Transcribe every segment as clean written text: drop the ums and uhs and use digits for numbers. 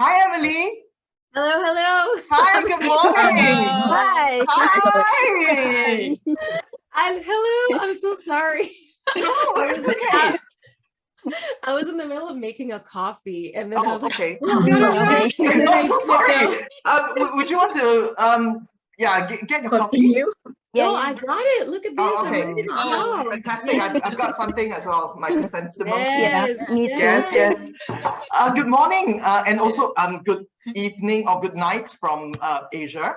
Hi, Emily. Hello, hello. Hi, good morning. Hi. Hi. Hello. I'm so sorry. No, it's okay. I was in the middle of making a coffee, and then I Oh, was like, okay. "Oh, God, Okay. and then I'm I so didn't know. sorry. Would you want to get your coffee? Continue. No, I got it. Look at this. Oh, I'm okay. ready to Oh, go. fantastic. Yes, I've got something as well. My chrysanthemum tea. Yeah, yes, me too. Yes, yes. yes. Good morning, and also good evening or good night from Asia.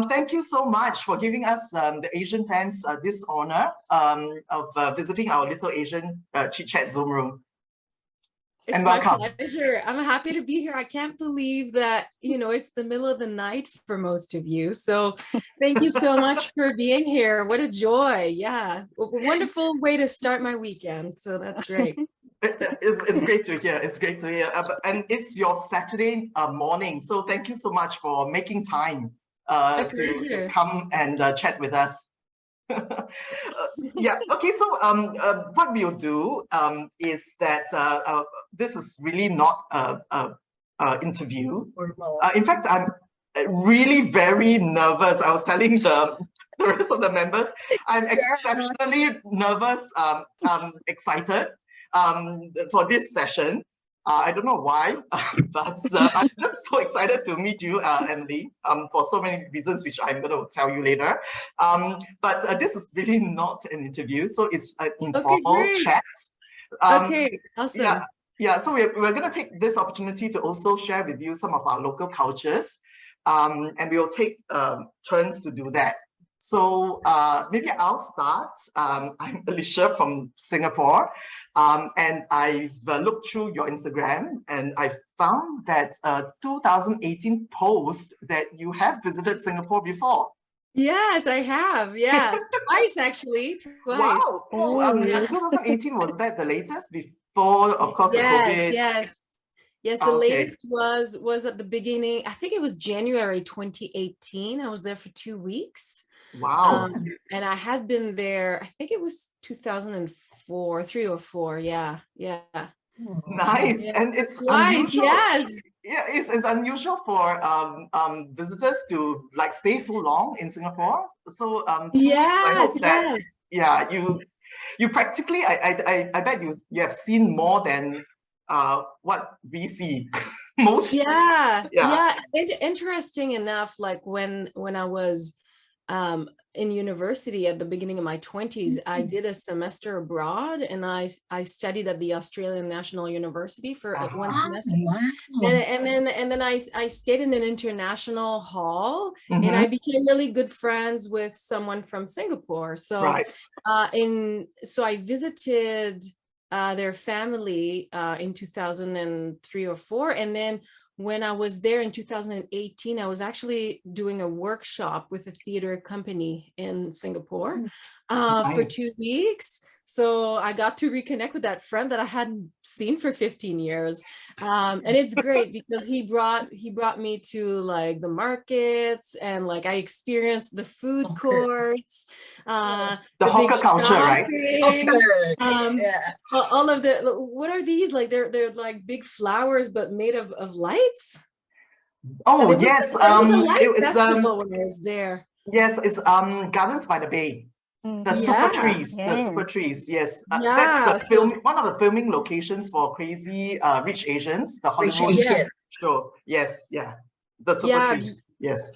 Thank you so much for giving us the Asian fans this honor of visiting our Little Asian Chit Chat Zoom room. It's And my welcome. pleasure. I'm happy to be here. I can't believe that, it's the middle of the night for most of you. So thank you so much for being here. What a joy. Yeah. A wonderful way to start my weekend. So that's great. It's great to hear. It's great to hear. And it's your Saturday morning. So thank you so much for making time to come and chat with us. Yeah. Okay. So what we'll do is that this is really not a interview. In fact, I'm really very nervous. I was telling the rest of the members, I'm exceptionally nervous, excited for this session. I don't know why, but I'm just so excited to meet you, Emily, for so many reasons, which I'm going to tell you later. But this is really not an interview, so it's an informal chat. Okay, awesome. Yeah. So we're going to take this opportunity to also share with you some of our local cultures, and we will take turns to do that. So maybe I'll start. I'm Alicia from Singapore, and I've looked through your Instagram, and I found that 2018 post that you have visited Singapore before. Yes, I have. Yes, twice actually. Twice. Wow. Oh, 2018, was that the latest before, of course, the COVID? Yes. The latest was at the beginning. I think it was January 2018. I was there for 2 weeks. Wow. And I had been there, I think it was 2004, 3 or 4. Yeah. Nice. Yeah. And it's twice, unusual. yes. Yeah, it's unusual for visitors to like stay so long in Singapore. So 2 weeks, I hope that you practically, I bet you have seen more than what we see. Most. Yeah. Interesting enough, like when I was in university at the beginning of my 20s, I did a semester abroad, and I studied at the Australian National University for 1 semester. And then I stayed in an international hall, and I became really good friends with someone from Singapore. So so I visited their family in 2003 or 4, and then when I was there in 2018, I was actually doing a workshop with a theater company in Singapore for 2 weeks. So I got to reconnect with that friend that I hadn't seen for 15 years. And it's great because he brought me to like the markets, and like I experienced the food courts, the hawker culture, right? All of the, what are these? Like they're like big flowers, but made of lights. Oh, yes. It was festival when I was there. Yes, it's Gardens by the Bay. The super trees, the super trees. Yes, that's the film. One of the filming locations for Crazy Rich Asians, the Hollywood show. Yes, the super trees. Yes.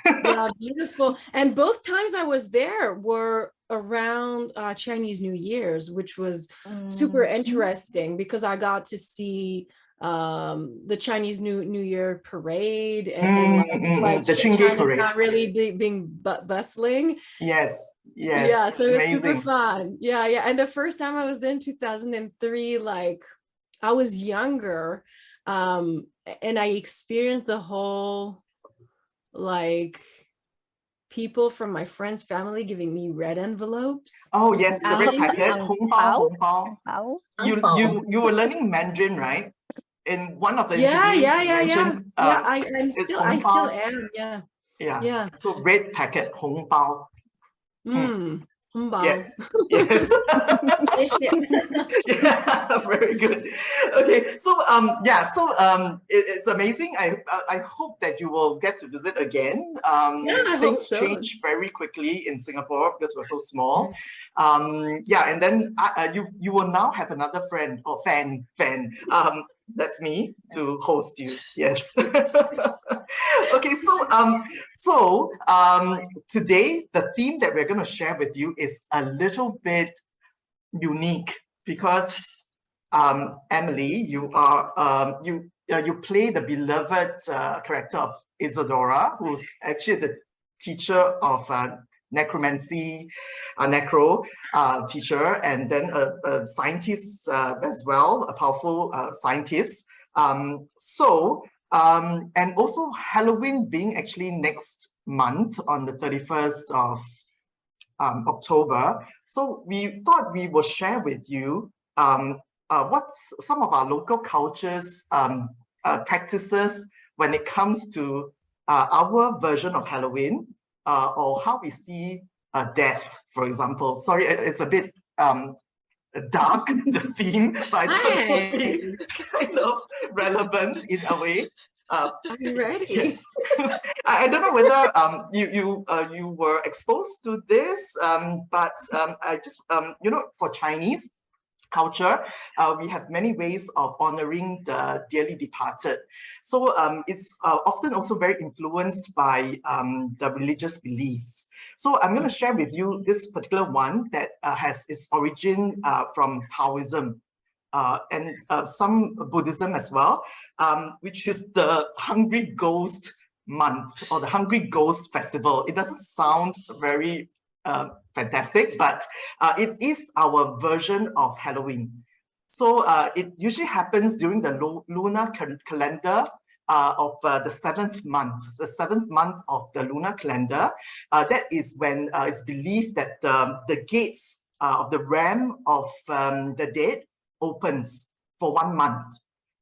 Yeah, beautiful. And both times I was there were around Chinese New Year's, which was super interesting because I got to see the Chinese New Year parade and the Chingay parade. Not really being bustling. Yes. Yeah, so it was super fun. Yeah. And the first time I was there in 2003, like I was younger, and I experienced the whole, like, people from my friend's family giving me red envelopes. Oh yes, the red packet, Hong Pao. You were learning Mandarin, right? In one of the interviews, I still am. Yeah. So red packet, Hong Pao. Humbang. Yes, yes. Yeah, very good. Okay, so yeah, so it's amazing. I hope that you will get to visit again. Yeah, I hope Things so. change very quickly in Singapore because we're so small. Mm. Yeah, and then you will now have another friend or fan. That's me to host you. Yes. Okay, so today the theme that we're going to share with you is a little bit unique because Emily, you play the beloved character of Isadora, who's actually the teacher of necromancy, a necro teacher, and then a scientist as well, a powerful scientist. And also Halloween being actually next month on the 31st of October. So we thought we will share with you what's some of our local cultures practices when it comes to our version of Halloween or how we see death, for example. Sorry, it's a bit dark, the theme, but I thought it would be kind of relevant in a way. I'm ready. Yes. I don't know whether you were exposed to this, but I just for Chinese culture, we have many ways of honoring the dearly departed. So it's often also very influenced by the religious beliefs. So I'm going to share with you this particular one that has its origin from Taoism. And some Buddhism as well, which is the Hungry Ghost Month or the Hungry Ghost Festival. It doesn't sound very fantastic, but it is our version of Halloween. So it usually happens during the lunar calendar of the seventh month of the lunar calendar. That is when it's believed that the gates of the realm of the dead opens for 1 month.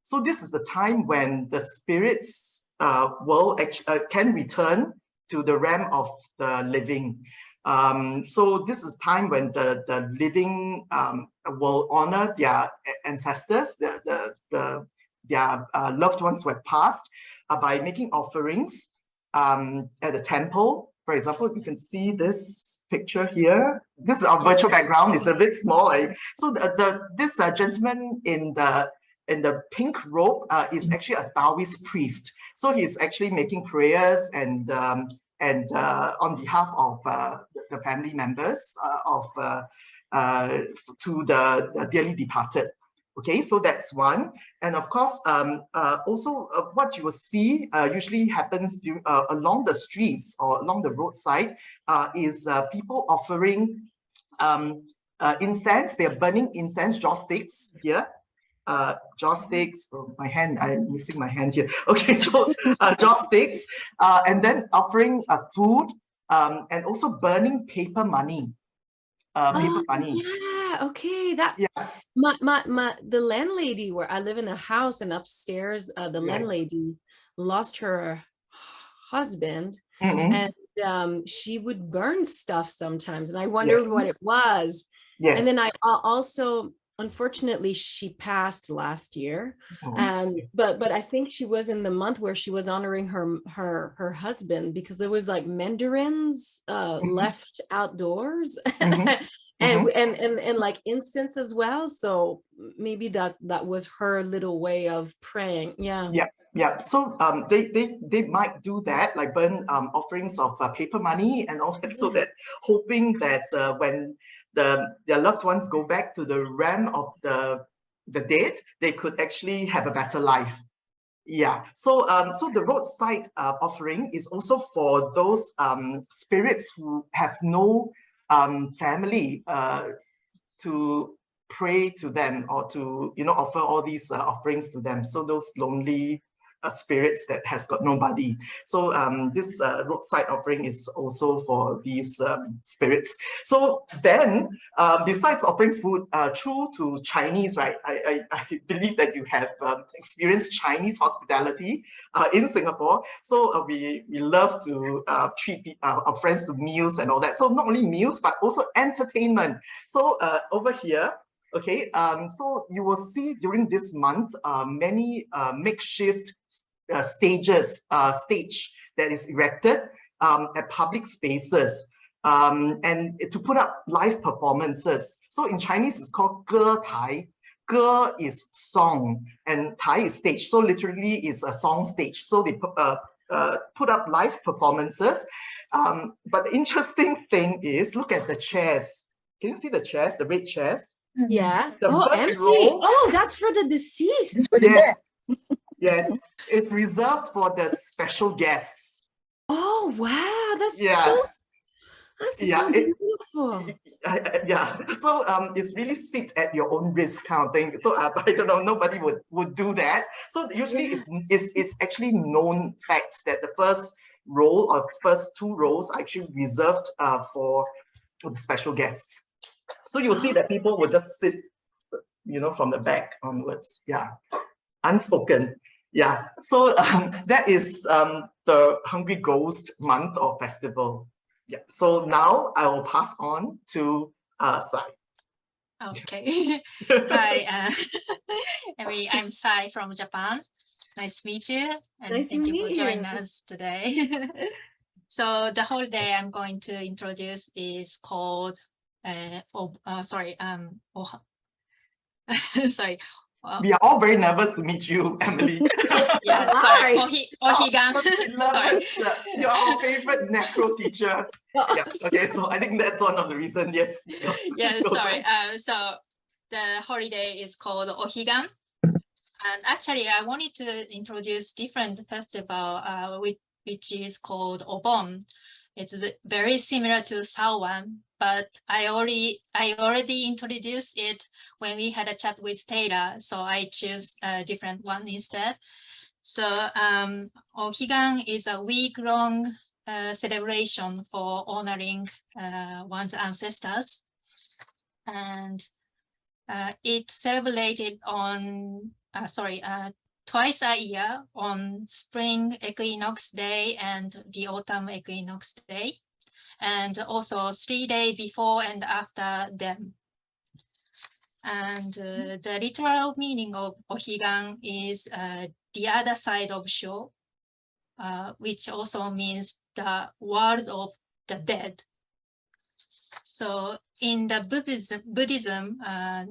So this is the time when the spirits can return to the realm of the living. So this is time when the living will honor their ancestors, their loved ones who have passed by making offerings at the temple. For example, you can see this picture here. This is our virtual background. It's a bit small. So this gentleman in the pink robe is actually a Taoist priest. So he's actually making prayers and on behalf of the family members to the dearly departed. Okay, so that's one. And of course, also what you will see usually happens along the streets or along the roadside is people offering incense. They're burning incense, joss sticks here. Joss sticks. Oh, my hand, I'm missing my hand here. Okay, so joss sticks, and then offering food and also burning paper money. Paper money. Yeah, okay. That Yeah. The landlady where I live in a house and upstairs, the landlady lost her husband, and she would burn stuff sometimes, and I wondered what it was. And then I also, unfortunately, she passed last year, and but I think she was in the month where she was honoring her husband, because there was like mandarins left outdoors. And like incense as well, so maybe that was her little way of praying. Yeah. So they might do that, like burn offerings of paper money and all that, so that hoping that when their loved ones go back to the realm of the dead, they could actually have a better life. Yeah. So so the roadside offering is also for those spirits who have no family to pray to them or to offer all these offerings to them. So those lonely spirits that has got nobody. So this roadside offering is also for these spirits. So then, besides offering food, true to Chinese, right? I believe that you have experienced Chinese hospitality in Singapore. So we love to treat our friends to meals and all that. So not only meals, but also entertainment. So over here, okay, so you will see during this month many makeshift stage that is erected at public spaces and to put up live performances. So in Chinese, it's called 歌台. 歌 is song and 台 is stage. So literally, it's a song stage. So they put up live performances. But the interesting thing is, look at the chairs. Can you see the chairs, the red chairs? Yeah. The Oh, first empty. row- Oh, that's for the deceased. It's for the dead. Yes, it's reserved for the special guests. Oh, wow. That's Yes. so beautiful. Yeah. So it's really sit at your own risk kind of thing. So I don't know, nobody would do that. So usually it's actually known facts that the first row or first two rows are actually reserved for the special guests. So you'll see that people will just sit, from the back onwards. Yeah, unspoken. Yeah. So that is the Hungry Ghost month or festival. Yeah. So now I will pass on to Sai. Okay. Hi, I'm Sai from Japan. Nice to meet you, and Nice to thank you for meet joining you. us today. So the holiday I'm going to introduce is called sorry. We are all very nervous to meet you, Emily. Yeah, sorry. Hi. Ohigan. Sorry. Sorry. You're our favorite necro teacher. Yeah. Okay, so I think that's one of the reasons. Yes. Yeah, Go sorry. on. So the holiday is called Ohigan. And actually, I wanted to introduce different festival, which is called Obon. It's very similar to Samhain, but I already introduced it when we had a chat with Taylor, so I choose a different one instead. So Ohigan is a week-long celebration for honoring one's ancestors, and it's celebrated on twice a year on spring equinox day and the autumn equinox day, and also 3 days before and after them. And the literal meaning of Ohigan is the other side of Sho, which also means the world of the dead. So in the Buddhism,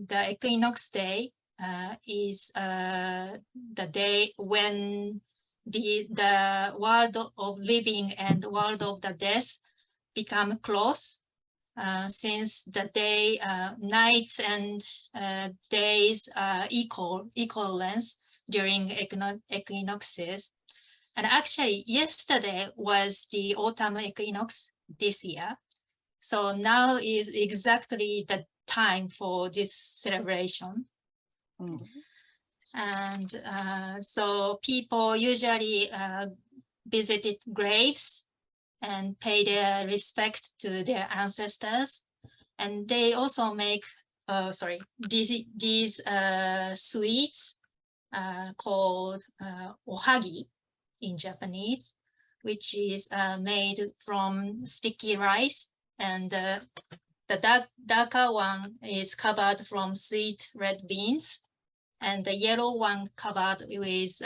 the equinox day is the day when the world of living and world of the death become close, since the day, nights and days are equal length during equinoxes. And actually, yesterday was the autumn equinox this year. So now is exactly the time for this celebration. Mm. And so people usually visited graves and pay their respect to their ancestors. And they also make, these sweets called ohagi in Japanese, which is made from sticky rice. And the darker one is covered from sweet red beans, and the yellow one covered with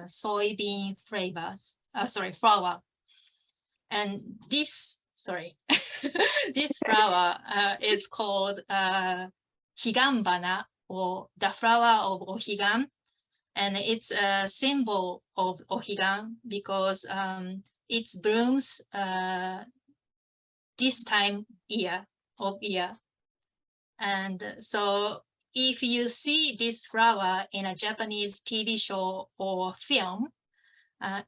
soybean flour. And this flower is called higanbana, or the flower of Ohigan, and it's a symbol of Ohigan because it blooms this time of year. And so if you see this flower in a Japanese TV show or film,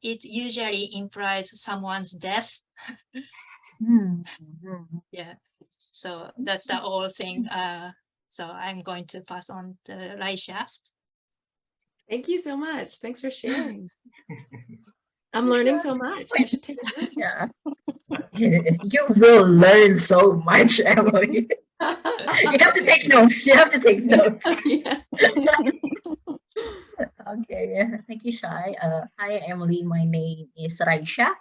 it usually implies someone's death. Yeah, so that's the whole thing. So I'm going to pass on to Laisha. Thank you so much. Thanks for sharing. I'm learning so much. I should take a break. Yeah. You will learn so much, Emily. You have to take notes. You have to take notes. Yeah. Okay. Thank you, Shai. Hi, Emily. My name is Raisha,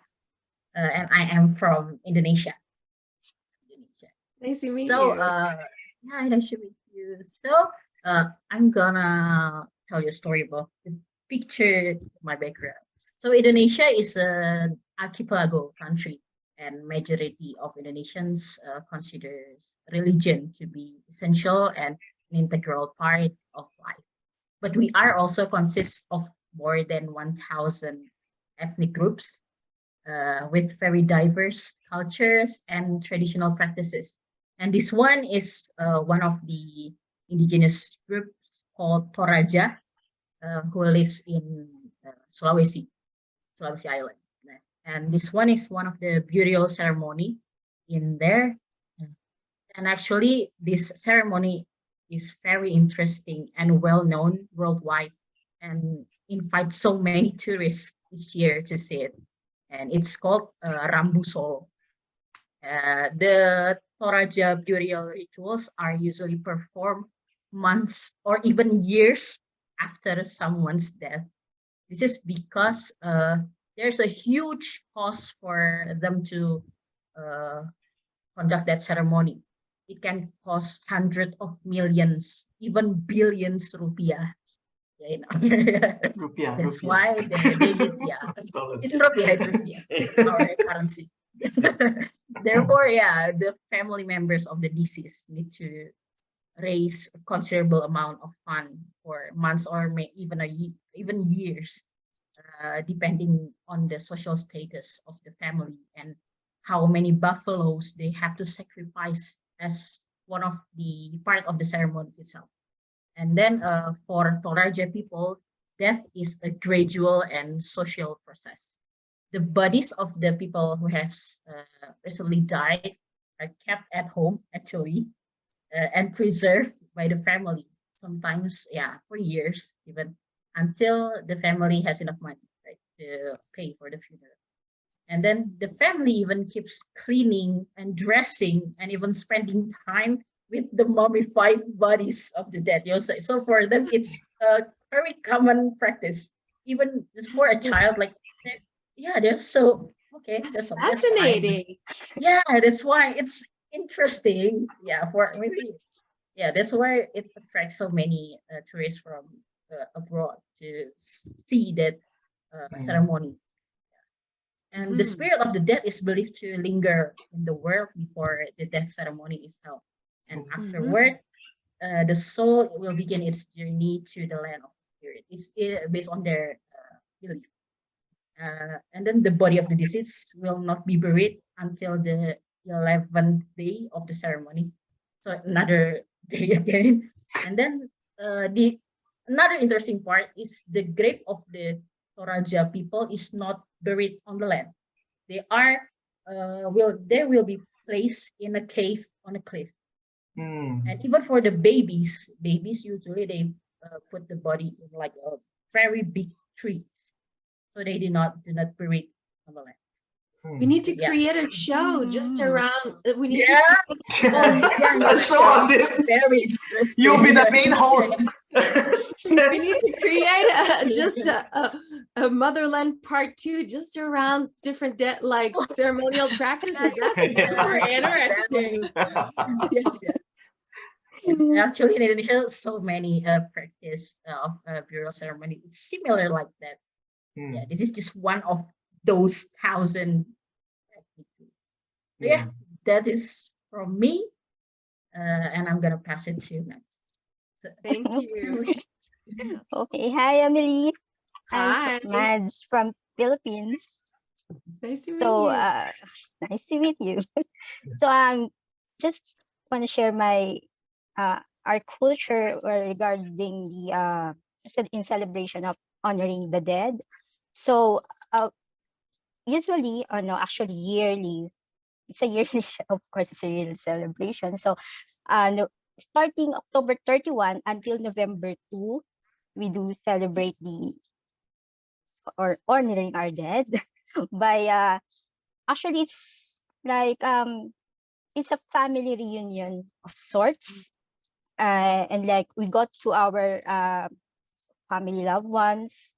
and I am from Indonesia. Nice to meet So, you. yeah, nice to meet you. So, I'm gonna tell you a story about the picture, my background. So, Indonesia is an archipelago country, and majority of Indonesians considers religion to be essential and an integral part of life. But we are also consist of more than 1,000 ethnic groups with very diverse cultures and traditional practices. And this one is one of the indigenous groups called Toraja, who lives in Sulawesi Island. And this one is one of the burial ceremony in there. And actually, this ceremony is very interesting and well known worldwide, and invites so many tourists each year to see it. And it's called Rambu Solo. The Toraja burial rituals are usually performed months or even years after someone's death. This is because there's a huge cost for them to uh, conduct that ceremony. It can cost hundreds of millions, even billions rupiah. You know? Rupiah, That's rupiah. why they did, yeah. Dollars. It's rupiah, our currency. Therefore, yeah, the family members of the deceased need to raise a considerable amount of fund for months or even even years, depending on the social status of the family and how many buffaloes they have to sacrifice as one of the part of the ceremony itself. And then for Toraja people, death is a gradual and social process. The bodies of the people who have recently died are kept at home, actually, and preserved by the family. Sometimes, yeah, for years, even until the family has enough money, right, to pay for the funeral. And then the family even keeps cleaning and dressing and even spending time with the mummified bodies of the dead. You know, so for them, it's a very common practice. Even just for a child, like, yeah, they're so okay. That's That's fascinating. yeah, that's why it's interesting. Yeah, for maybe yeah, that's why it attracts so many tourists from abroad to see that ceremony. And the Mhm. spirit of the dead is believed to linger in the world before the death ceremony is held. And afterward, the soul will begin its journey to the land of spirit. It's based on their belief. And then the body of the deceased will not be buried until the 11th day of the ceremony. So another day again. And then the another interesting part is the grave of the Toraja people is not buried on the land. They will be placed in a cave on a cliff. And even for the babies usually they put the body in like a very big tree, so they do not bury it on the land. We need to Yeah. create a show just around. We need Yeah. A show on this. Very interesting. You'll be the main host. We need to create a motherland part 2 just around different like ceremonial practices. That's super interesting. Actually, in Indonesia, so many practice of burial ceremony. It's similar like that. Yeah, this is just one of those 1,000. So yeah, that is from me, and I'm gonna pass it to Max. Thank you. Okay, hi Emily. Hi. I'm Mads from Philippines. Nice to meet So you. nice to meet you. So I'm just want to share my our culture regarding the in celebration of honoring the dead. So usually, no, actually yearly. It's a yearly, of course, it's a yearly celebration. So, no, starting October 31 until November 2, we do celebrate the or honoring our dead by actually it's like it's a family reunion of sorts. And like we got to our family loved ones,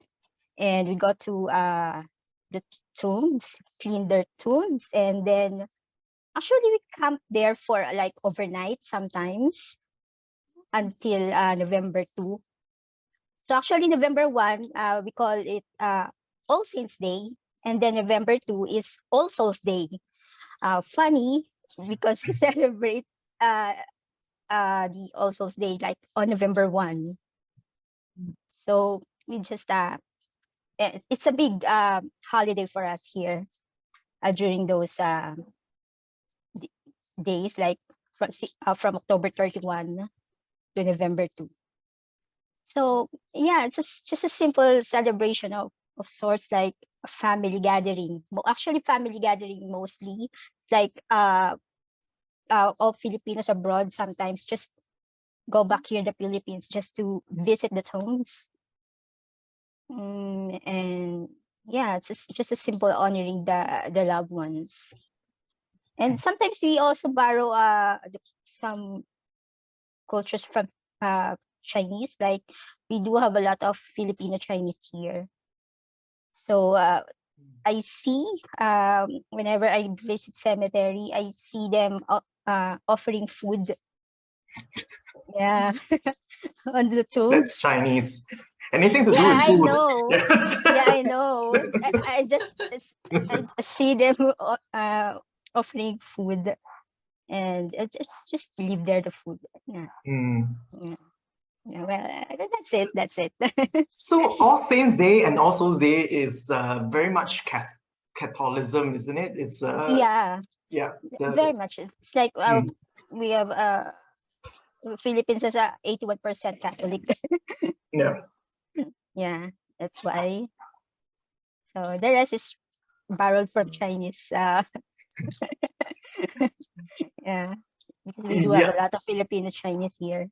and we got to the tombs, clean their tombs, and then actually we camp there for like overnight sometimes until November 2. So actually November 1, we call it All Saints Day, and then November 2 is All Souls Day. Funny because we celebrate the All Souls Day like on November 1. So we just it's a big holiday for us here during those days, like from October 31 to November 2. So yeah, it's just a simple celebration of sorts, like a family gathering. Actually, family gathering mostly. It's like all Filipinos abroad sometimes just go back here in the Philippines just to visit the tombs. And yeah, it's just a simple honoring the loved ones. And sometimes we also borrow some cultures from Chinese. Like we do have a lot of Filipino Chinese here. So I see whenever I visit cemetery, I see them offering food. Yeah, on the tomb. That's Chinese. Anything to do Yeah, with I food. know. Yes. Yeah, I know. I just see them offering food, and it's just leave there the food. Yeah, Mm. yeah. Yeah, well, that's it. That's it. So All Saints Day and All Souls Day is very much Catholicism, isn't it? It's Yeah, yeah. very much. It's like Mm. we have Philippines as a 81% Catholic. Yeah. Yeah, that's why. So the rest is borrowed from Chinese. Yeah, because we do have Yeah. a lot of Filipino Chinese here.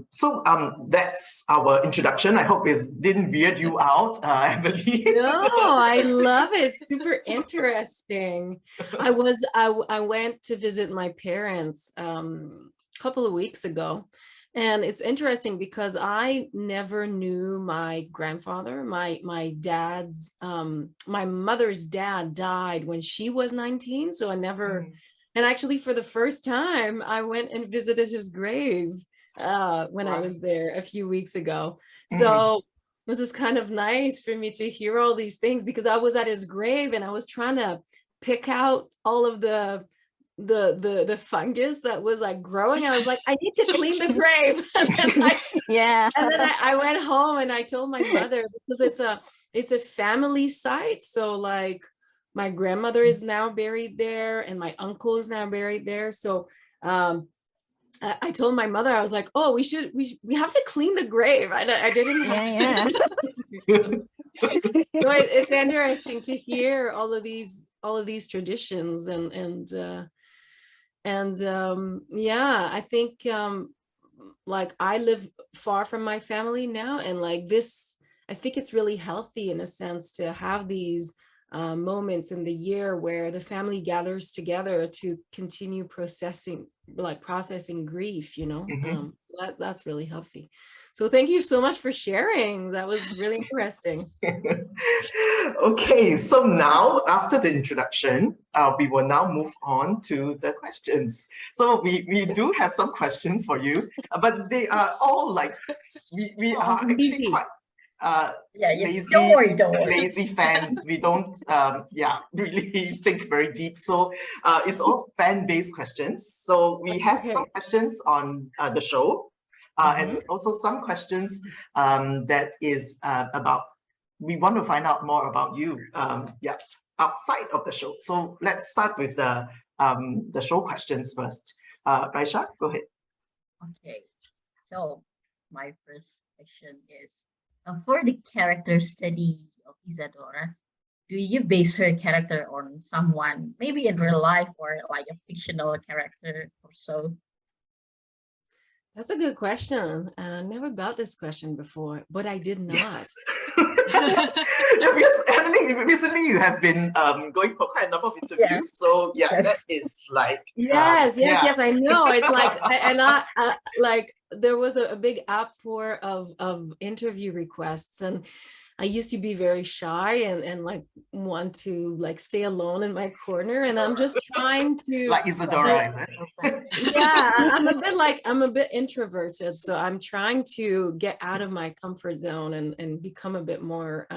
So that's our introduction. I hope it didn't weird you out, Emily. No, I love it. Super interesting. I went to visit my parents a couple of weeks ago, and it's interesting because I never knew my grandfather. My dad's my mother's dad died when she was 19, so I never. And actually, for the first time, I went and visited his grave when I was there a few weeks ago. So this is kind of nice for me to hear all these things, because I was at his grave and I was trying to pick out all of the fungus that was like growing. I was like, I need to clean the grave. And then I went home and I told my mother, because it's a family site. So like my grandmother is now buried there and my uncle is now buried there. So I told my mother, I was like, oh, we have to clean the grave. I didn't have to. So it's interesting to hear all of these traditions and yeah, I think like I live far from my family now, and like this, I think it's really healthy in a sense to have these moments in the year where the family gathers together to continue processing grief, you know. That's really healthy. So thank you so much for sharing. That was really interesting. Okay, so now after the introduction, we will now move on to the questions. So we do have some questions for you, but they are all like we are actually quite lazy, don't worry. lazy fans. We don't really think very deep. So it's all fan-based questions. So we have some questions on the show, and also some questions that is about, we want to find out more about you outside of the show. So let's start with the show questions first. Raisha, go ahead. Okay, so my first question is, for the character study of Isadora, do you base her character on someone, maybe in real life or like a fictional character or so? That's a good question. And I never got this question before, but I did not. Yes. Yeah, because Emily, recently you have been going for quite a number of interviews. Yes. So yeah, Yes. that is like Yes, I know. It's like, and I like there was a big outpour of interview requests, and I used to be very shy and like want to like stay alone in my corner, and I'm just trying to like Isadora, is it? yeah, I'm a bit introverted, so I'm trying to get out of my comfort zone and become a bit more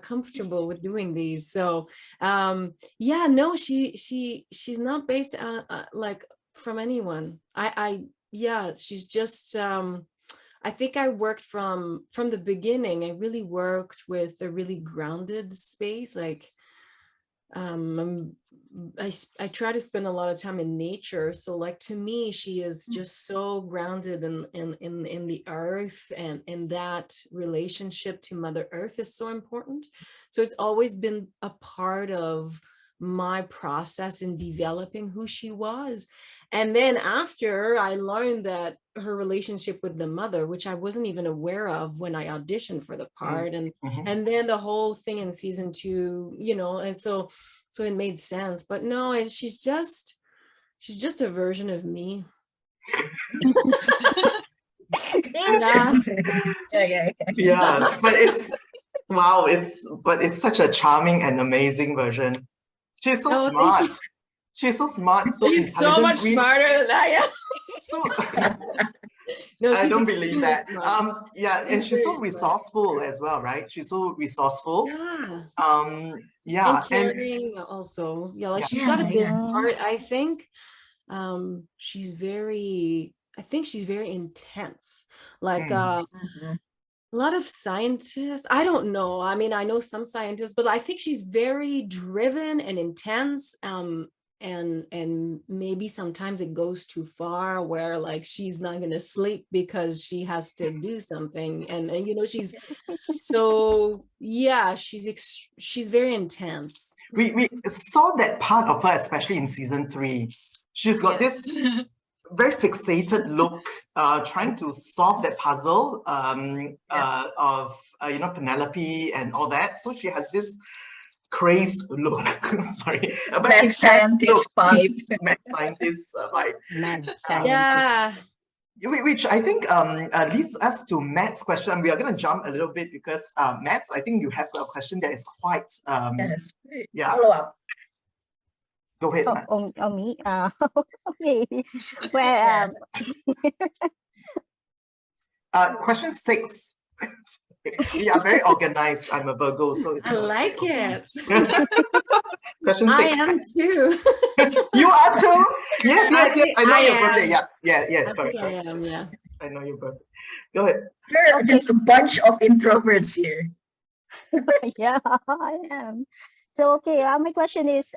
comfortable with doing these. So yeah, no, she's not based on like from anyone. Yeah, she's just I think I worked from the beginning. I really worked with a really grounded space. Like I try to spend a lot of time in nature. So like to me, she is just so grounded in the earth, and in that relationship to Mother Earth is so important. So it's always been a part of my process in developing who she was. And then after I learned that her relationship with the mother, which I wasn't even aware of when I auditioned for the part, and then the whole thing in season 2, you know, and so it made sense. But no, she's just a version of me. Interesting. Okay. Yeah, but it's wow, it's such a charming and amazing version. She's so Oh, thank smart. you. She's so smart, so She's so intelligent, much smarter than I am. So No, I she's don't believe extremely that. smart. Yeah, and she's so very smart. resourceful as well, right? She's so resourceful. Yeah. Yeah, And caring also. Yeah, like Yeah. she's got a big Yeah. heart, I think. I think she's very intense. Like Mm. Mhm. a lot of scientists, I don't know. I mean, I know some scientists, but I think she's very driven and intense. And maybe sometimes it goes too far where like she's not gonna sleep because she has to do something. And you know, she's so yeah, she's very intense. We saw that part of her, especially in season 3. She's got this very fixated look, trying to solve that puzzle of you know, Penelope and all that. So she has this crazed look. Sorry, but Mad it's scientist vibe. mad scientist vibe. Mad scientist. Yeah. Which I think leads us to Matt's question. We are going to jump a little bit because Matt, I think you have a question that is quite Yes. yeah. Follow up. Go ahead, Oh, Matt. me? Okay. Well, Question 6. We are very organized. I'm a Virgo, so it's I like it. Question 6. I am too. You are too? Yes. I know I your birthday. am. Yes, I correct. think I am, yeah. I know your birthday. Go ahead. We're just a bunch of introverts here. yeah, I am. So okay, my question is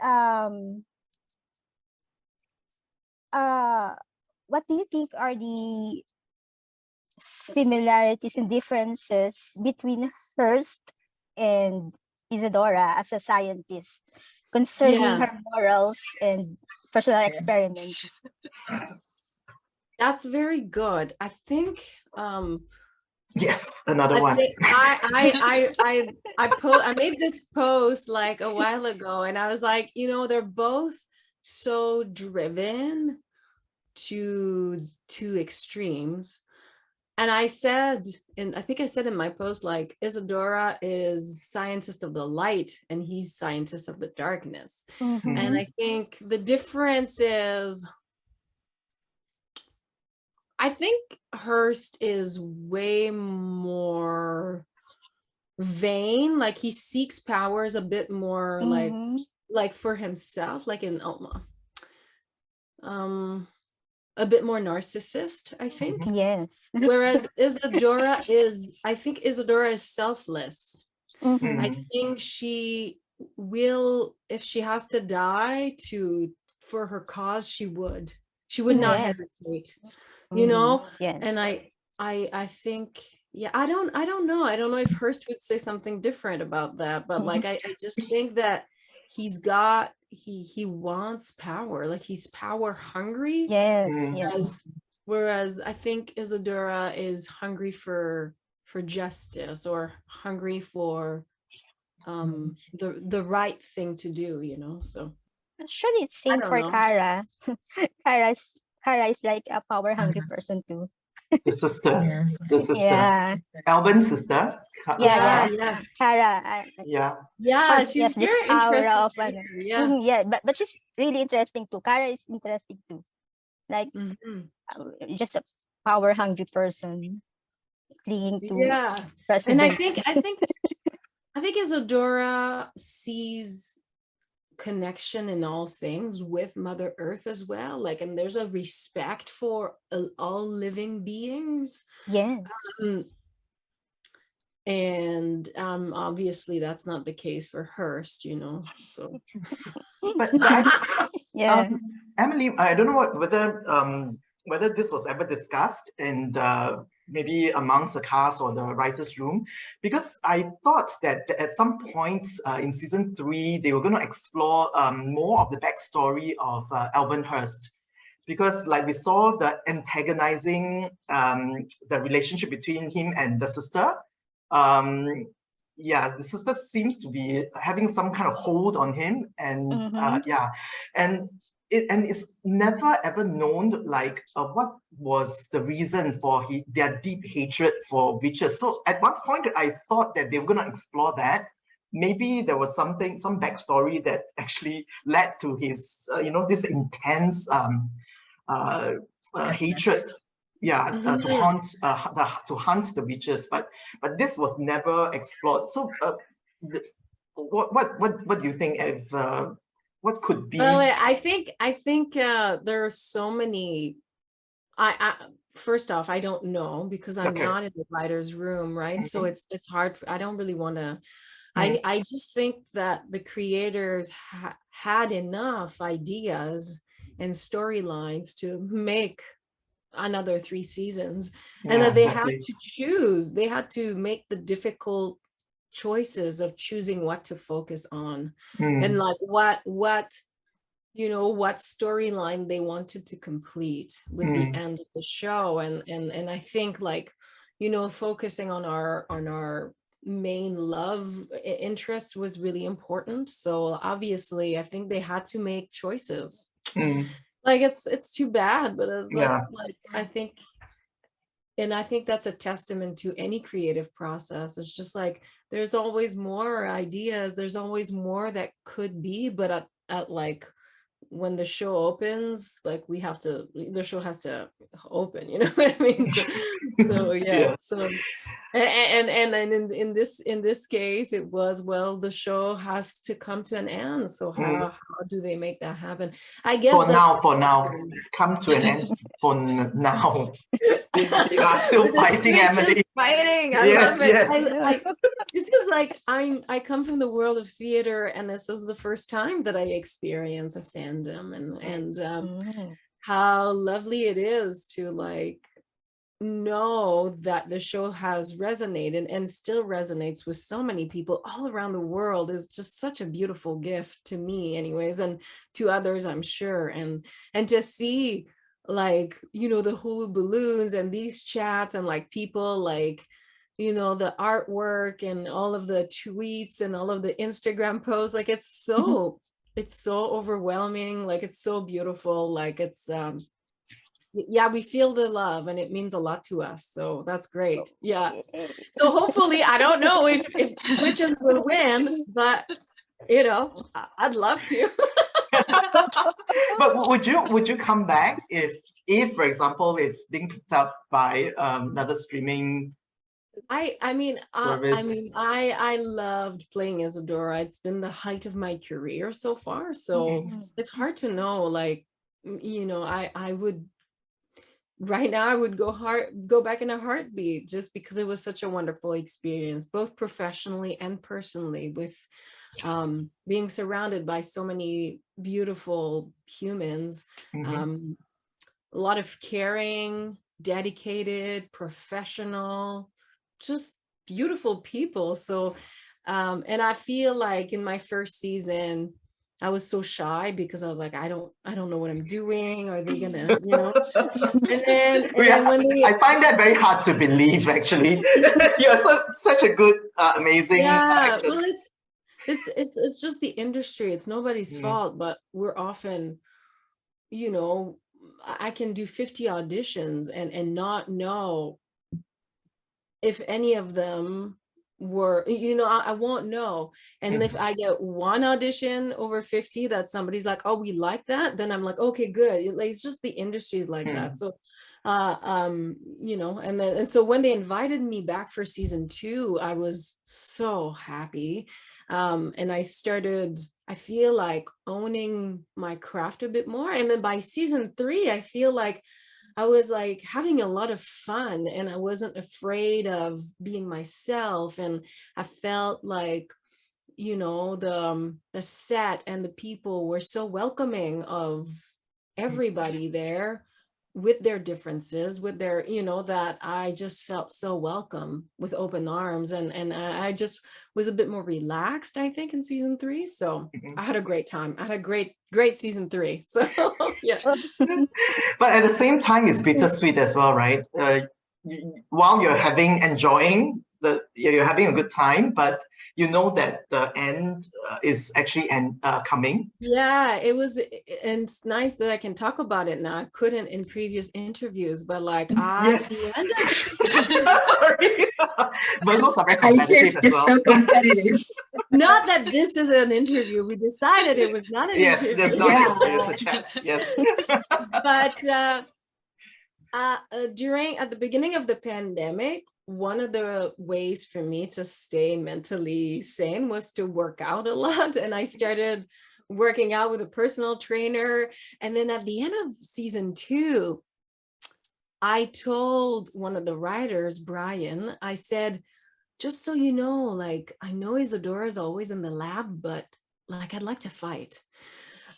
what do you think are the similarities and differences between Hearst and Isadora as a scientist concerning Yeah. her morals and personal experiments? That's very good. I think Yes, another I one. think I made this post like a while ago, and I was like, you know, they're both so driven to two extremes. And I said, and I think I said in my post, like Isadora is scientist of the light and he's scientist of the darkness. Mhm. And I think the difference is, I think Hearst is way more vain, like he seeks powers a bit more Mhm. like for himself, like in a bit more narcissist, I think. Yes. Whereas Isadora I think Isadora is selfless. Mhm. I think she will, if she has to die for her cause, she would not Yes. hesitate, you know. Yes. And I think, yeah, I don't know if Hearst would say something different about that, but like I just think that he wants power, like he's power hungry. Yes, Mm. yes. Whereas I think Isadora is hungry for justice, or hungry for the right thing to do, you know. So Actually, it's I same don't for know. Kara. Kara is like a power hungry person too. The sister, Yeah. the sister, Yeah, Alvin's sister. yeah, Yeah. Kara. Yeah. Yeah, But she's Yes, this very power interesting of character, yeah. yeah, but she's really interesting too. Kara is interesting too. Like Mhm. just a power hungry person clinging to Yeah. And president. I think Isadora sees connection in all things with Mother Earth as well. Like, and there's a respect for all living beings. Yes. And obviously that's not the case for Hearst, you know. So but Yeah. Emily, I don't know whether this was ever discussed in maybe amongst the cast or the writers' room, because I thought that at some point in season 3 they were going to explore more of the backstory of Alvin Hearst, because like we saw the antagonizing the relationship between him and the sister. Yeah, the sister seems to be having some kind of hold on him, and yeah, and it's never ever known like what was the reason for their deep hatred for witches. So at one point I thought that they were going to explore that. Maybe there was some backstory that actually led to his this intense hatred, yeah, to hunt the witches, but this was never explored. So what do you think if what could be? well, I think there are so many. I first off, I don't know, because I'm Okay. not in the writer's room, right? So it's hard. I don't really want to. I just think that the creators had enough ideas and storylines to make another 3 seasons, and that they had to choose. They had to make the difficult choices of choosing what to focus on, and like what storyline they wanted to complete with the end of the show. And I think, like, focusing on our main love interest was really important. So obviously I think they had to make choices. Like, it's too bad, but it's like, I think that's a testament to any creative process. It's just like there's always more ideas, there's always more that could be, but at like when the show opens, like the show has to open, you know what I mean? So yeah. So and in this case it was, well, the show has to come to an end. So how do they make that happen? I guess for now come to an end for now. You are still fighting, Emily. Fighting. I love it. This is like, I come from the world of theater, and this is the first time that I experience a fandom, and how lovely it is to like know that the show has resonated and still resonates with so many people all around the world. Is just such a beautiful gift to me anyways, and to others, I'm sure. And to see, like, the hula balloons and these chats, and like people, like, the artwork and all of the tweets and all of the Instagram posts, like it's so overwhelming. Like it's so beautiful. Like it's yeah, we feel the love, and it means a lot to us. So that's great. Yeah. So hopefully, I don't know if Switches will win, but I'd love to. But would you come back if for example it's being picked up by another streaming? I loved playing Isadora. It's been the height of my career so far. So it's hard to know. Like, I would. Right now, I would go back in a heartbeat, just because it was such a wonderful experience, both professionally and personally, with being surrounded by so many beautiful humans, a lot of caring, dedicated, professional, just beautiful people. So And I feel like in my first season, I was so shy because I was like, I don't know what I'm doing. Are they gonna, And then I find that very hard to believe. Actually, you're such a good, amazing actress. Well, it's just the industry. It's nobody's fault, but we're often, I can do 50 auditions and not know if any of them were, I won't know. And if I get one audition over 50 that somebody's like, oh, we like that, then I'm like, okay, good. Like, it's just the industry's like that. So and so when they invited me back for season 2, I was so happy. And I feel like owning my craft a bit more. And then by season 3, I feel like I was like having a lot of fun and I wasn't afraid of being myself. And I felt like, the set and the people were so welcoming of everybody there with their differences, with their, that I just felt so welcome with open arms. And I just was a bit more relaxed, I think, in season 3. So I had a great time. I had a great season 3. So yeah. But at the same time, it's bittersweet as well, right? While you're enjoying you're having a good time, but you know that the end is actually coming. Yeah, it was, and it's nice that I can talk about it now. I couldn't in previous interviews, but like yes. Sorry. Virgos are very competitive as well. So competitive. Not that this is an interview. We decided it was not an interview. Yes, there's not an interview, it's a chat. Yes. But at the beginning of the pandemic, one of the ways for me to stay mentally sane was to work out a lot. And I started working out with a personal trainer. And then at the end of season 2, I told one of the writers, Brian, I said, just so you know, like, I know Isadora is always in the lab, but like, I'd like to fight.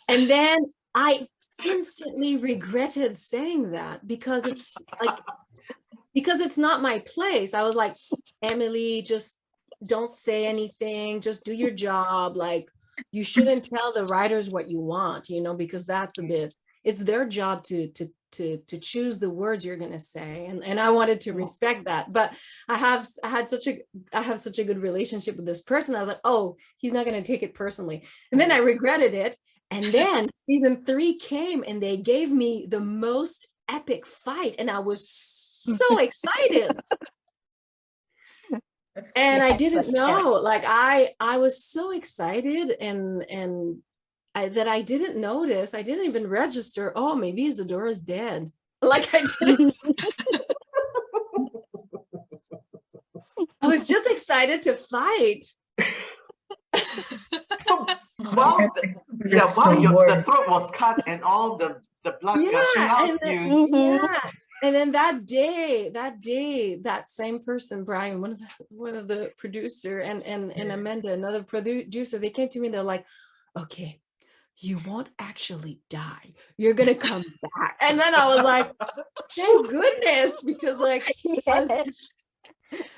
And then I instantly regretted saying that because it's not my place. I was like, Emily, just don't say anything. Just do your job. Like, you shouldn't tell the writers what you want, because it's their job to choose the words you're going to say. And I wanted to respect that. But I have such a good relationship with this person. I was like, oh, he's not going to take it personally. And then I regretted it. And then season 3 came and they gave me the most epic fight. And I was so excited. And I didn't know, like, I was so excited that I didn't notice. I didn't even register. Oh, maybe Isadora's dead. Like, I didn't. I was just excited to fight. While the throat was cut and all the blood gushing out, and then that day, that same person, Brian, one of the producer, and Amanda, another producer, they came to me and they're like, okay, you won't actually die. You're gonna come back. And then I was like, thank goodness, because like I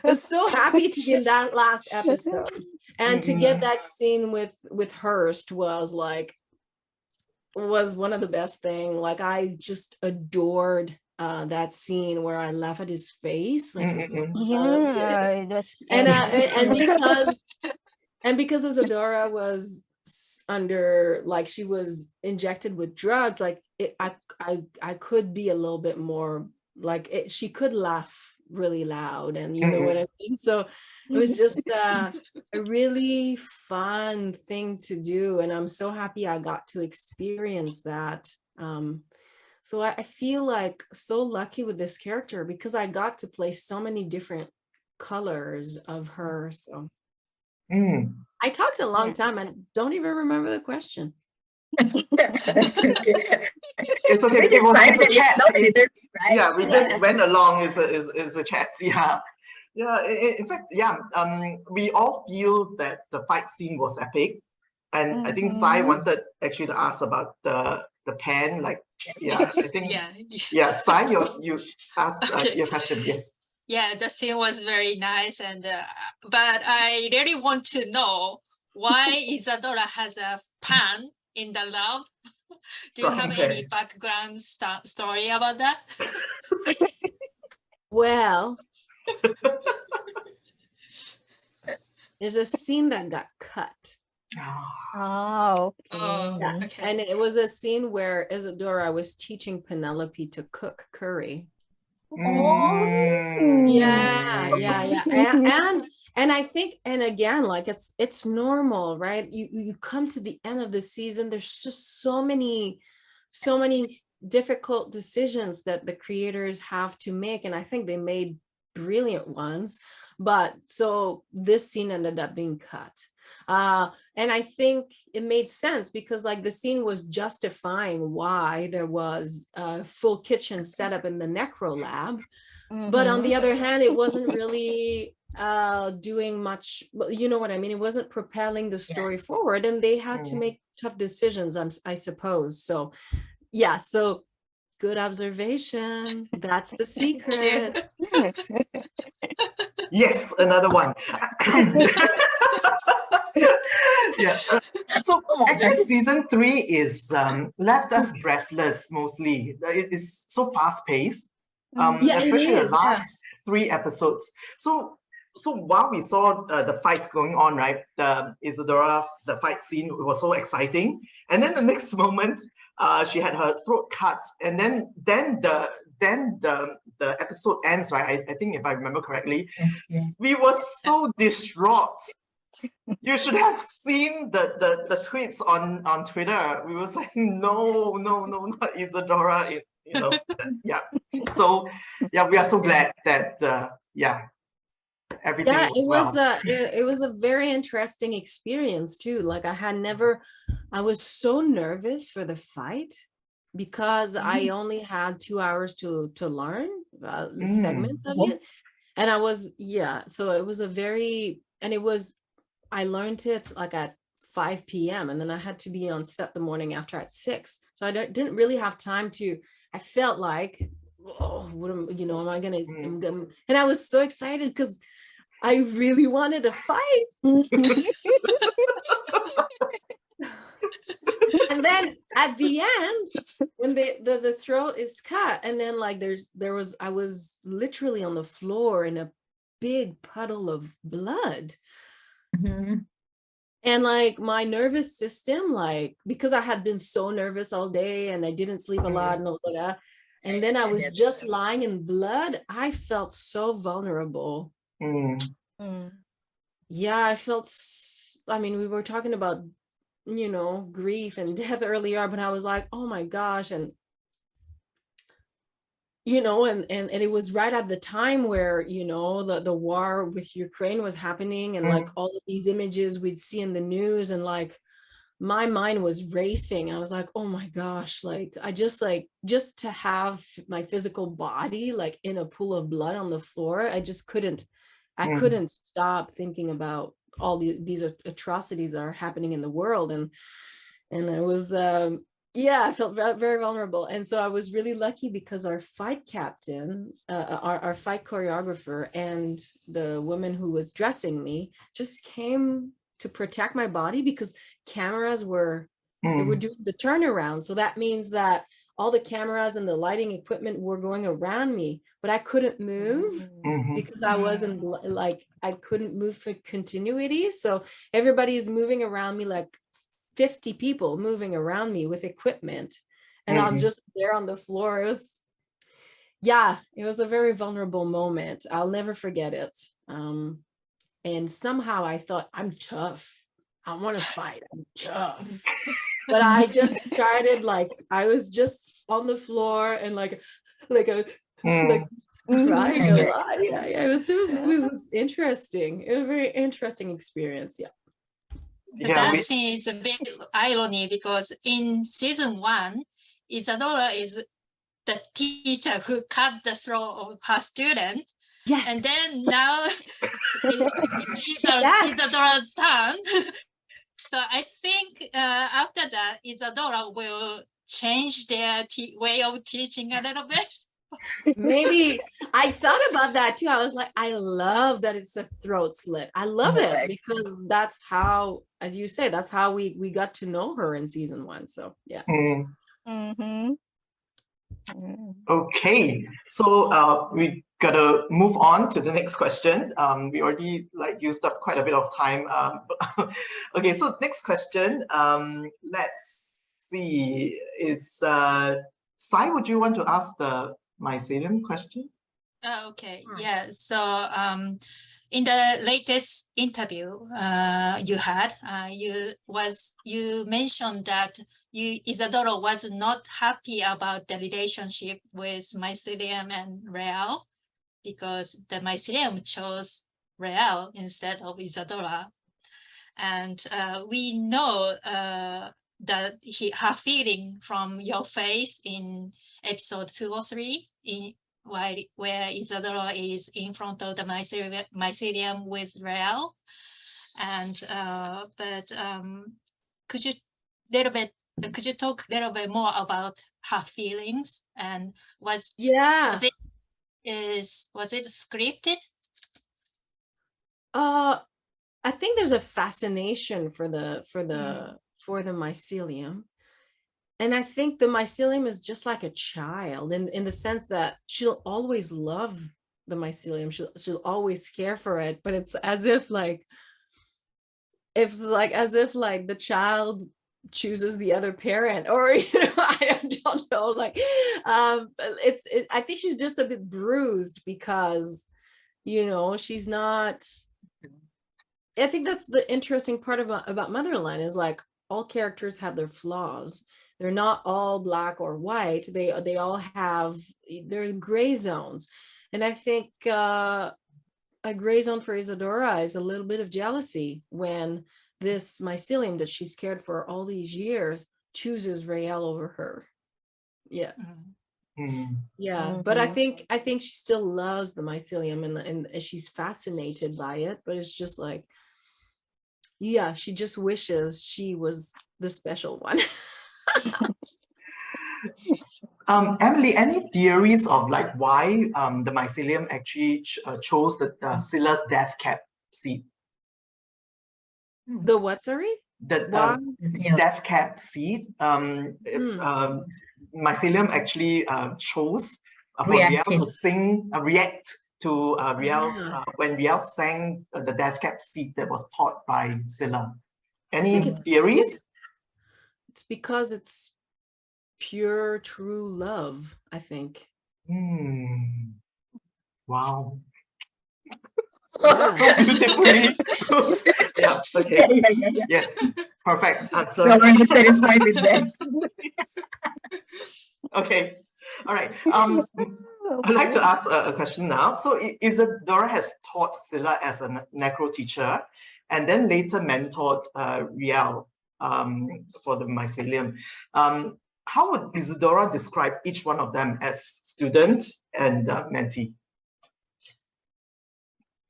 was so happy to be in that last episode. And to get that scene with Hearst was one of the best things. Like, I just adored that scene where I laugh at his face. Like, it was and because Isadora was under, like, she was injected with drugs, like I could be a little bit more like she could laugh really loud, and you know what I mean. So it was just a really fun thing to do, and I'm so happy I got to experience that. So I feel like so lucky with this character because I got to play so many different colors of her. So I talked a long time and don't even remember the question. That's okay. It's okay. It was a chat. Right? Yeah, we just went along. It's a chat. Yeah. Yeah, in fact, we all feel that the fight scene was epic, and I think Sai wanted actually to ask about the pen. Like, I think Sai, you asked your question. Yes. yeah, the scene was very nice, and but I really want to know why Isadora has a pan in the love. Do you have Okay. any background story about that? Well, there's a scene that got cut. Oh, Oh, Yeah. okay. okay. And it was a scene where Isadora was teaching Penelope to cook curry. Yeah, yeah. And I think, and again, like it's normal, right? You come to the end of the season, there's just so many difficult decisions that the creators have to make, and I think they made brilliant ones. But so this scene ended up being cut. And I think it made sense because like the scene was justifying why there was a full kitchen set up in the necro lab. But on the other hand, it wasn't really doing much, you know what I mean? It wasn't propelling the story forward, and they had to make tough decisions, I suppose. So yeah, so good observation. That's the secret. Yes, another one. Yeah. So actually, season 3 is left us breathless mostly. It's so fast paced, Yeah, it especially the is, last 3 episodes. So while we saw the fight going on, right, the Isadora, the fight scene was so exciting, and then the next moment, she had her throat cut, and then the episode ends, right? I think if I remember correctly, we were so distraught. You should have seen the tweets on Twitter. We were saying no, not Isadora. Yeah. So yeah, we are so glad that everything yeah, was well. it was a very interesting experience too. Like I was so nervous for the fight because I only had 2 hours to learn the segments of it. And so it was I learned it like at 5 p.m. and then I had to be on set the morning after at 6. So I didn't really have time I felt like, oh, am I gonna, and I was so excited because I really wanted to fight. And then at the end, when the throat is cut, and then like I was literally on the floor in a big puddle of blood. And like my nervous system, like because I had been so nervous all day and I didn't sleep a lot, and I was like, and then I was just lying in blood, I felt so vulnerable. Yeah, I mean, we were talking about, grief and death earlier, but I was like, oh my gosh. And and it was right at the time where the war with Ukraine was happening, and like all of these images we'd see in the news, and like my mind was racing. I was like, oh my gosh, like I just to have my physical body like in a pool of blood on the floor, I just couldn't stop thinking about all these atrocities that are happening in the world. And I was I felt very vulnerable. And so I was really lucky because our fight captain, our fight choreographer, and the woman who was dressing me just came to protect my body, because cameras were doing the turnaround. So that means that all the cameras and the lighting equipment were going around me, but I couldn't move because I wasn't I couldn't move for continuity. So everybody's moving around me, like 50 people moving around me with equipment, and I'm just there on the floor. It was a very vulnerable moment. I'll never forget it. And somehow I thought, I'm tough. I want to fight. I'm tough. But I just started I was just on the floor and like crying a lot. Yeah. It was interesting. It was a very interesting experience. Yeah. That scene is a bit irony because in season 1, Isadora is the teacher who cut the throat of her student. Yes. And then now it's Isadora's turn. So I think after that, Isadora will change their way of teaching a little bit. Maybe I thought about that too. I was like, I love that it's a throat slit. I love it Correct. because that's how, as you say, that's how we got to know her in season 1. So yeah. Mm. Mm-hmm. Mm. Okay, so we gotta move on to the next question. We already like used up quite a bit of time. Okay, so next question. Let's see. It's Sai, would you want to ask the mycelium question? Okay, Hmm. yeah. So in the latest interview you had, you mentioned that Isadora was not happy about the relationship with Mycelium and Real because the Mycelium chose Real instead of Isadora, and we know that her feeling from your face in episode 2 or 3 in where Isadora is in front of the mycelium with Real, and could you talk a little bit more about her feelings, and was it scripted? I think there's a fascination for the mycelium. And I think the mycelium is just like a child in the sense that she'll always love the mycelium. She'll always care for it, but it's as if like the child chooses the other parent, or I don't know, like I think she's just a bit bruised because she's not. I think that's the interesting part about Motherland is like all characters have their flaws. They're not all black or white. They all have their gray zones. And I think a gray zone for Isadora is a little bit of jealousy when this mycelium that she's cared for all these years chooses Rael over her. Yeah. Yeah, but I think she still loves the mycelium and she's fascinated by it, but it's just like, yeah, she just wishes she was the special one. Emily, any theories of like why the mycelium actually chose the Scylla's death cap seed? The what, sorry? The Yeah. death cap seed. Mycelium actually chose for Riel to sing, react to Riel's when Riel sang the death cap seed that was taught by Scylla. Any theories? It's because it's pure, true love, I think. Wow. Yeah. So beautifully put. Yeah, okay. Yeah. Yes, perfect answer. Well, I'm satisfied with that. Okay, all right. I'd like to ask a question now. So Isadora has taught Scylla as a necro teacher and then later mentored Riel for the mycelium. How would Isadora describe each one of them as student and mentee?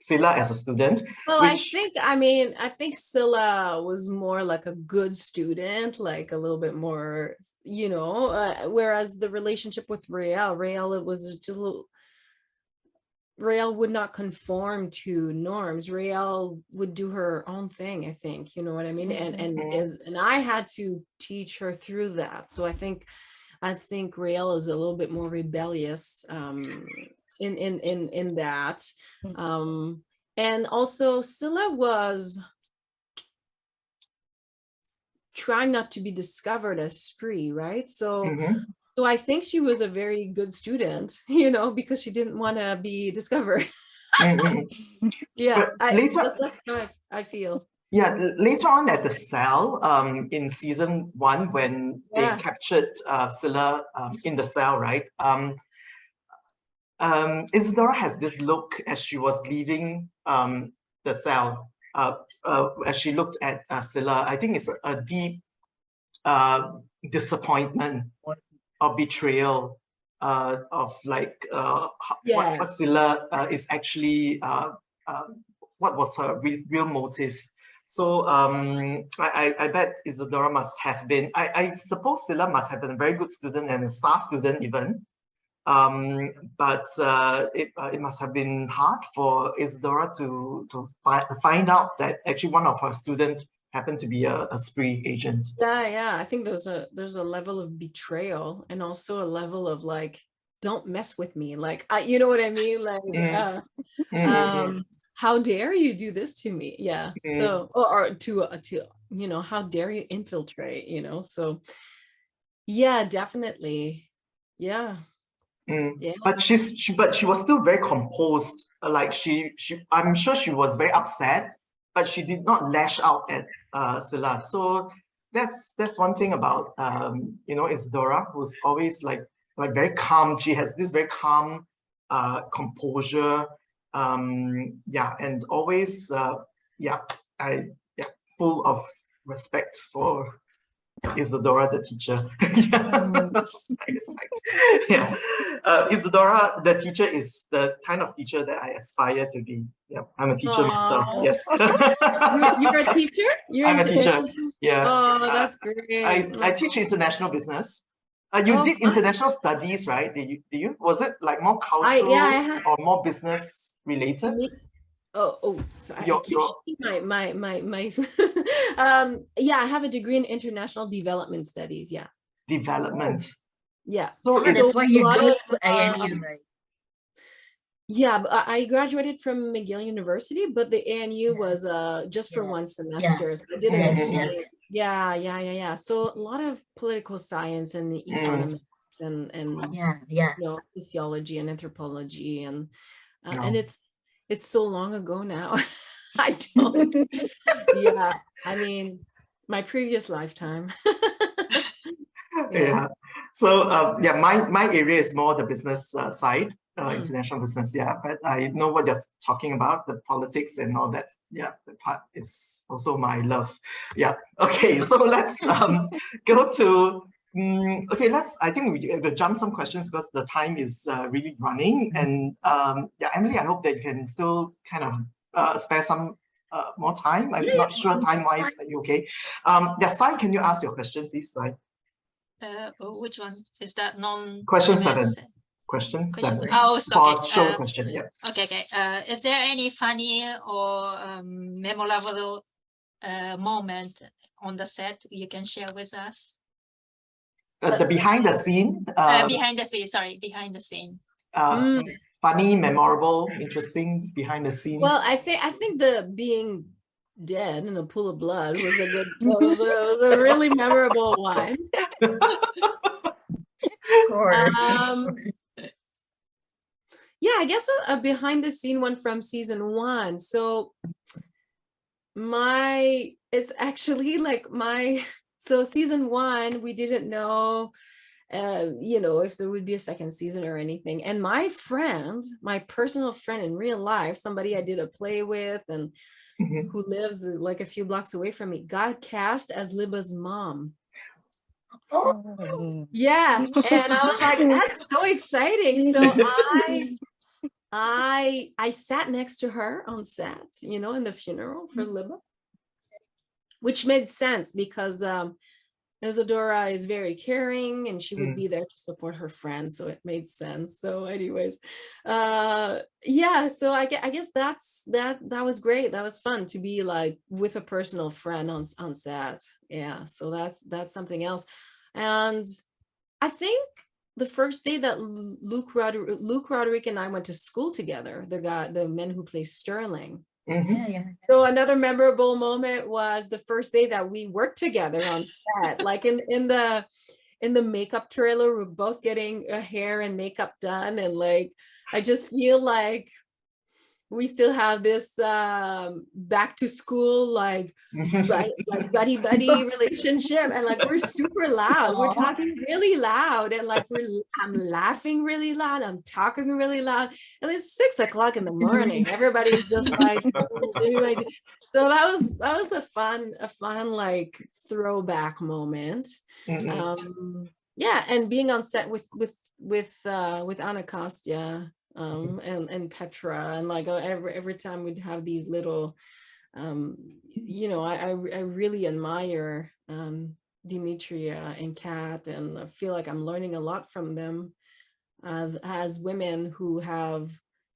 Scylla as a student. Well, I think Scylla was more like a good student, like a little bit more, whereas the relationship with Rael, it was just a little. Rael would not conform to norms. Rael would do her own thing, I think, you know what I mean? And I had to teach her through that. So I think Rael is a little bit more rebellious in that. And also Scylla was trying not to be discovered as Spree, right? So so I think she was a very good student, because she didn't want to be discovered. Yeah, that's how I feel. Yeah, later on at the cell, in season 1, when they captured Scylla in the cell, right? Isadora has this look as she was leaving the cell, as she looked at Scylla. I think it's a deep disappointment or betrayal of like what Scylla is actually, what was her real motive. So I bet Isadora must have been, I suppose Scylla must have been a very good student and a star student even. But it must have been hard for Isadora to find out that actually one of her students happened to be a spree agent. Yeah, I think there's a level of betrayal and also a level of like, don't mess with me, like, you know what I mean, like how dare you do this to me? Yeah. So or to you know, how dare you infiltrate, you know? So yeah, definitely. Yeah. Yeah. But she was still very composed. Like I'm sure she was very upset, but she did not lash out at Scylla. So that's one thing about you know, Isadora, who's always like very calm. She has this very calm composure. Yeah, and always yeah, full of respect for Isadora, the teacher. I respect. Yeah. Isadora, the teacher, is the kind of teacher that I aspire to be. Yeah, I'm a teacher myself. Aw. Yes. You're a teacher? I'm a teacher. Yeah. Oh, that's great. I teach international business. You Oh, did fun. international studies, right? Did you? Was it like more cultural or more business related? So I keep shaking my yeah, I have a degree in international development studies. Yeah. Development. Yeah. So That's why you a lot go of, to ANU, right? Yeah, but I graduated from McGill University, but the ANU was just for one semester. So I didn't. Yeah. So a lot of political science and the economics and you know, physiology and anthropology and it's so long ago now. I don't. Yeah, I mean, my previous lifetime. Yeah. So yeah, my area is more the business side, international business. Yeah, but I know what you're talking about, the politics and all that. Yeah, the part, it's also my love. Yeah. Okay. So let's go to. Okay, I think we'll jump some questions because the time is really running. And yeah, Emily, I hope that you can still kind of spare some more time. I'm not sure time-wise. Are you okay? Yeah, Sai, can you ask your question, please, Sai? Which one is that? Question 7. Question 7. Oh, for okay. show question. Yeah. Okay. Is there any funny or memorable moment on the set you can share with us? The behind the scene. Behind the scene. Sorry, behind the scene. Funny, memorable, interesting behind the scene. Well, I think the being dead in a pool of blood was a good. was a really memorable one. Of course. Yeah, I guess a behind the scene one from season 1. So it's actually like so season 1, we didn't know you know, if there would be a second season or anything. And my friend, my personal friend in real life, somebody I did a play with and who lives like a few blocks away from me, got cast as Liba's mom. Oh. Yeah, and I was like, that's so exciting. So I sat next to her on set, you know, in the funeral for Liba, which made sense because Isadora is very caring and she would be there to support her friends, so it made sense. So anyways, yeah, so I guess that was great. That was fun to be like with a personal friend on set. Yeah, so that's something else. And I think the first day that Luke Roderick and I went to school together, the men who play Sterling. So another memorable moment was the first day that we worked together on set, like in the makeup trailer, we're both getting hair and makeup done, and like I just feel like we still have this back to school like buddy relationship, and like we're super loud. We're talking really loud, and like I'm laughing really loud, I'm talking really loud, and it's 6 o'clock in the morning. Everybody's just like so that was a fun like throwback moment. Yeah, and being on set with Anna Kostya and Petra, and like every time we'd have these little you know, I really admire Demetria and Kat, and I feel like I'm learning a lot from them. as women who have,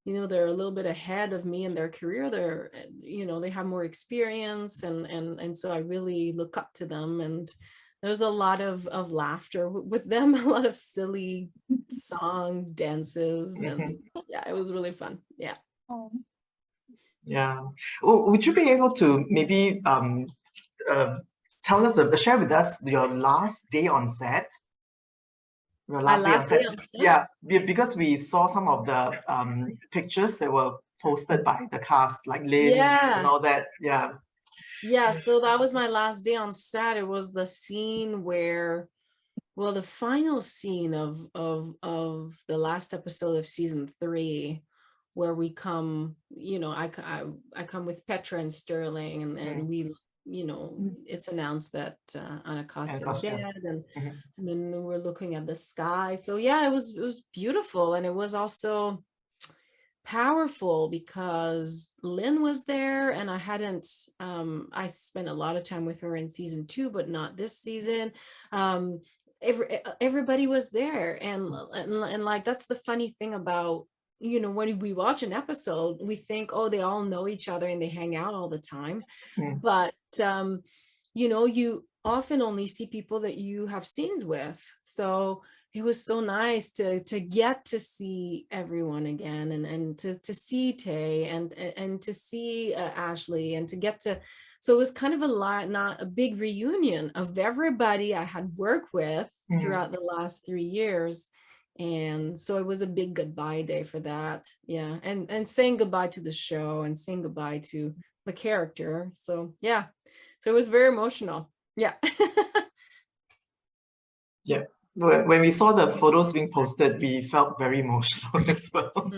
they're a little bit ahead of me in their career. They're, they have more experience, and so I really look up to them. And there's a lot of laughter with them, a lot of silly song dances, and yeah, it was really fun. Yeah. Yeah. Would you be able to maybe tell us, share with us your last day on set? Your My last day on set? on set? Yeah, because we saw some of the pictures that were posted by the cast, like Lynn and all that. Yeah. Yeah, so that was my last day on set. It was the scene where, well, the final scene of the last episode of season 3, where we come, I come with Petra and Sterling, and we, it's announced that Anacostia is dead, and then we're looking at the sky. So yeah, it was beautiful, and it was also powerful because Lynn was there, and I hadn't I spent a lot of time with her in season 2, but not this season. Everybody was there, and like, that's the funny thing about, when we watch an episode, we think, oh, they all know each other and they hang out all the time. But you often only see people that you have scenes with. So it was so nice to get to see everyone again, and to see Tay and to see Ashley, and to get to, so it was kind of not a big reunion of everybody I had worked with throughout the last 3 years. And so it was a big goodbye day for that. Yeah. And saying goodbye to the show, and saying goodbye to the character. So yeah, so it was very emotional. Yeah. Yeah. When we saw the photos being posted, we felt very emotional as well.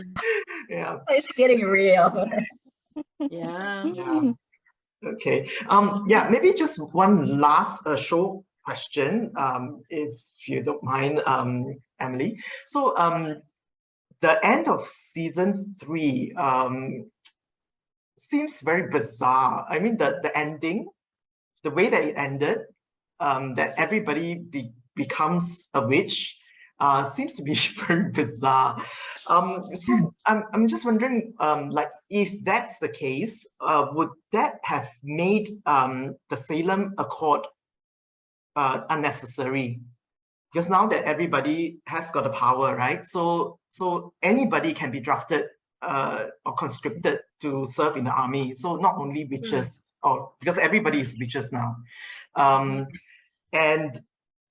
Yeah. It's getting real. Yeah. Yeah. Okay. Yeah, maybe just one last show question, if you don't mind, Emily. So the end of season 3 seems very bizarre. I mean, the ending, the way that it ended, that everybody becomes a witch, seems to be very bizarre. So I'm just wondering, like, if that's the case, would that have made the Salem Accord unnecessary? Because now that everybody has got the power, right? So anybody can be drafted or conscripted to serve in the army. So not only witches, or because everybody is witches now. And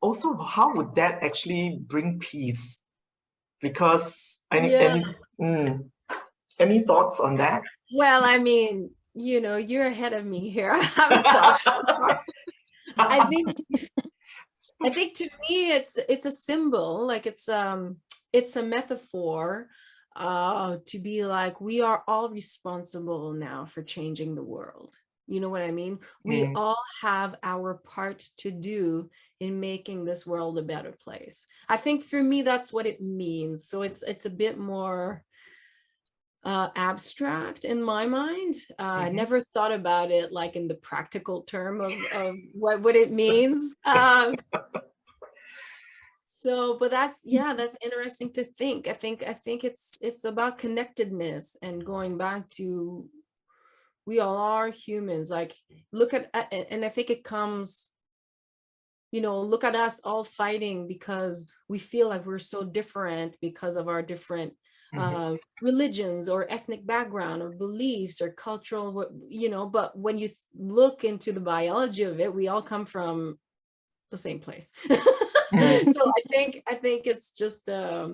also, how would that actually bring peace? Because any thoughts on that? Well, I mean, you're ahead of me here. I think to me it's a symbol, like it's a metaphor to be like, we are all responsible now for changing the world. You know what I mean? We all have our part to do in making this world a better place. I think for me, that's what it means. So it's a bit more abstract in my mind. I never thought about it like in the practical term of what it means. So, but that's interesting to think. I think it's about connectedness and going back to, we all are humans. Like, look at, and I think it comes, look at us all fighting because we feel like we're so different because of our different religions or ethnic background or beliefs or cultural, but when you look into the biology of it, we all come from the same place. So I think it's just I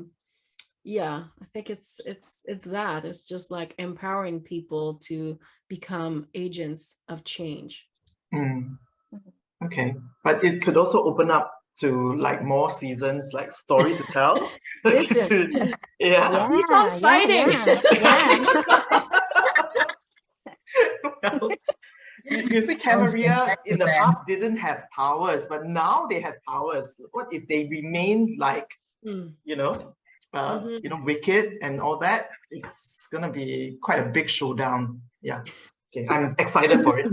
think it's that. It's just like empowering people to become agents of change. Okay, but it could also open up to like more seasons, like story to tell. Listen, keep on fighting. Well, you see, Camarilla in the past didn't have powers, but now they have powers. What if they remain like, wicked and all that? It's gonna be quite a big showdown. Yeah. Okay, I'm excited for it.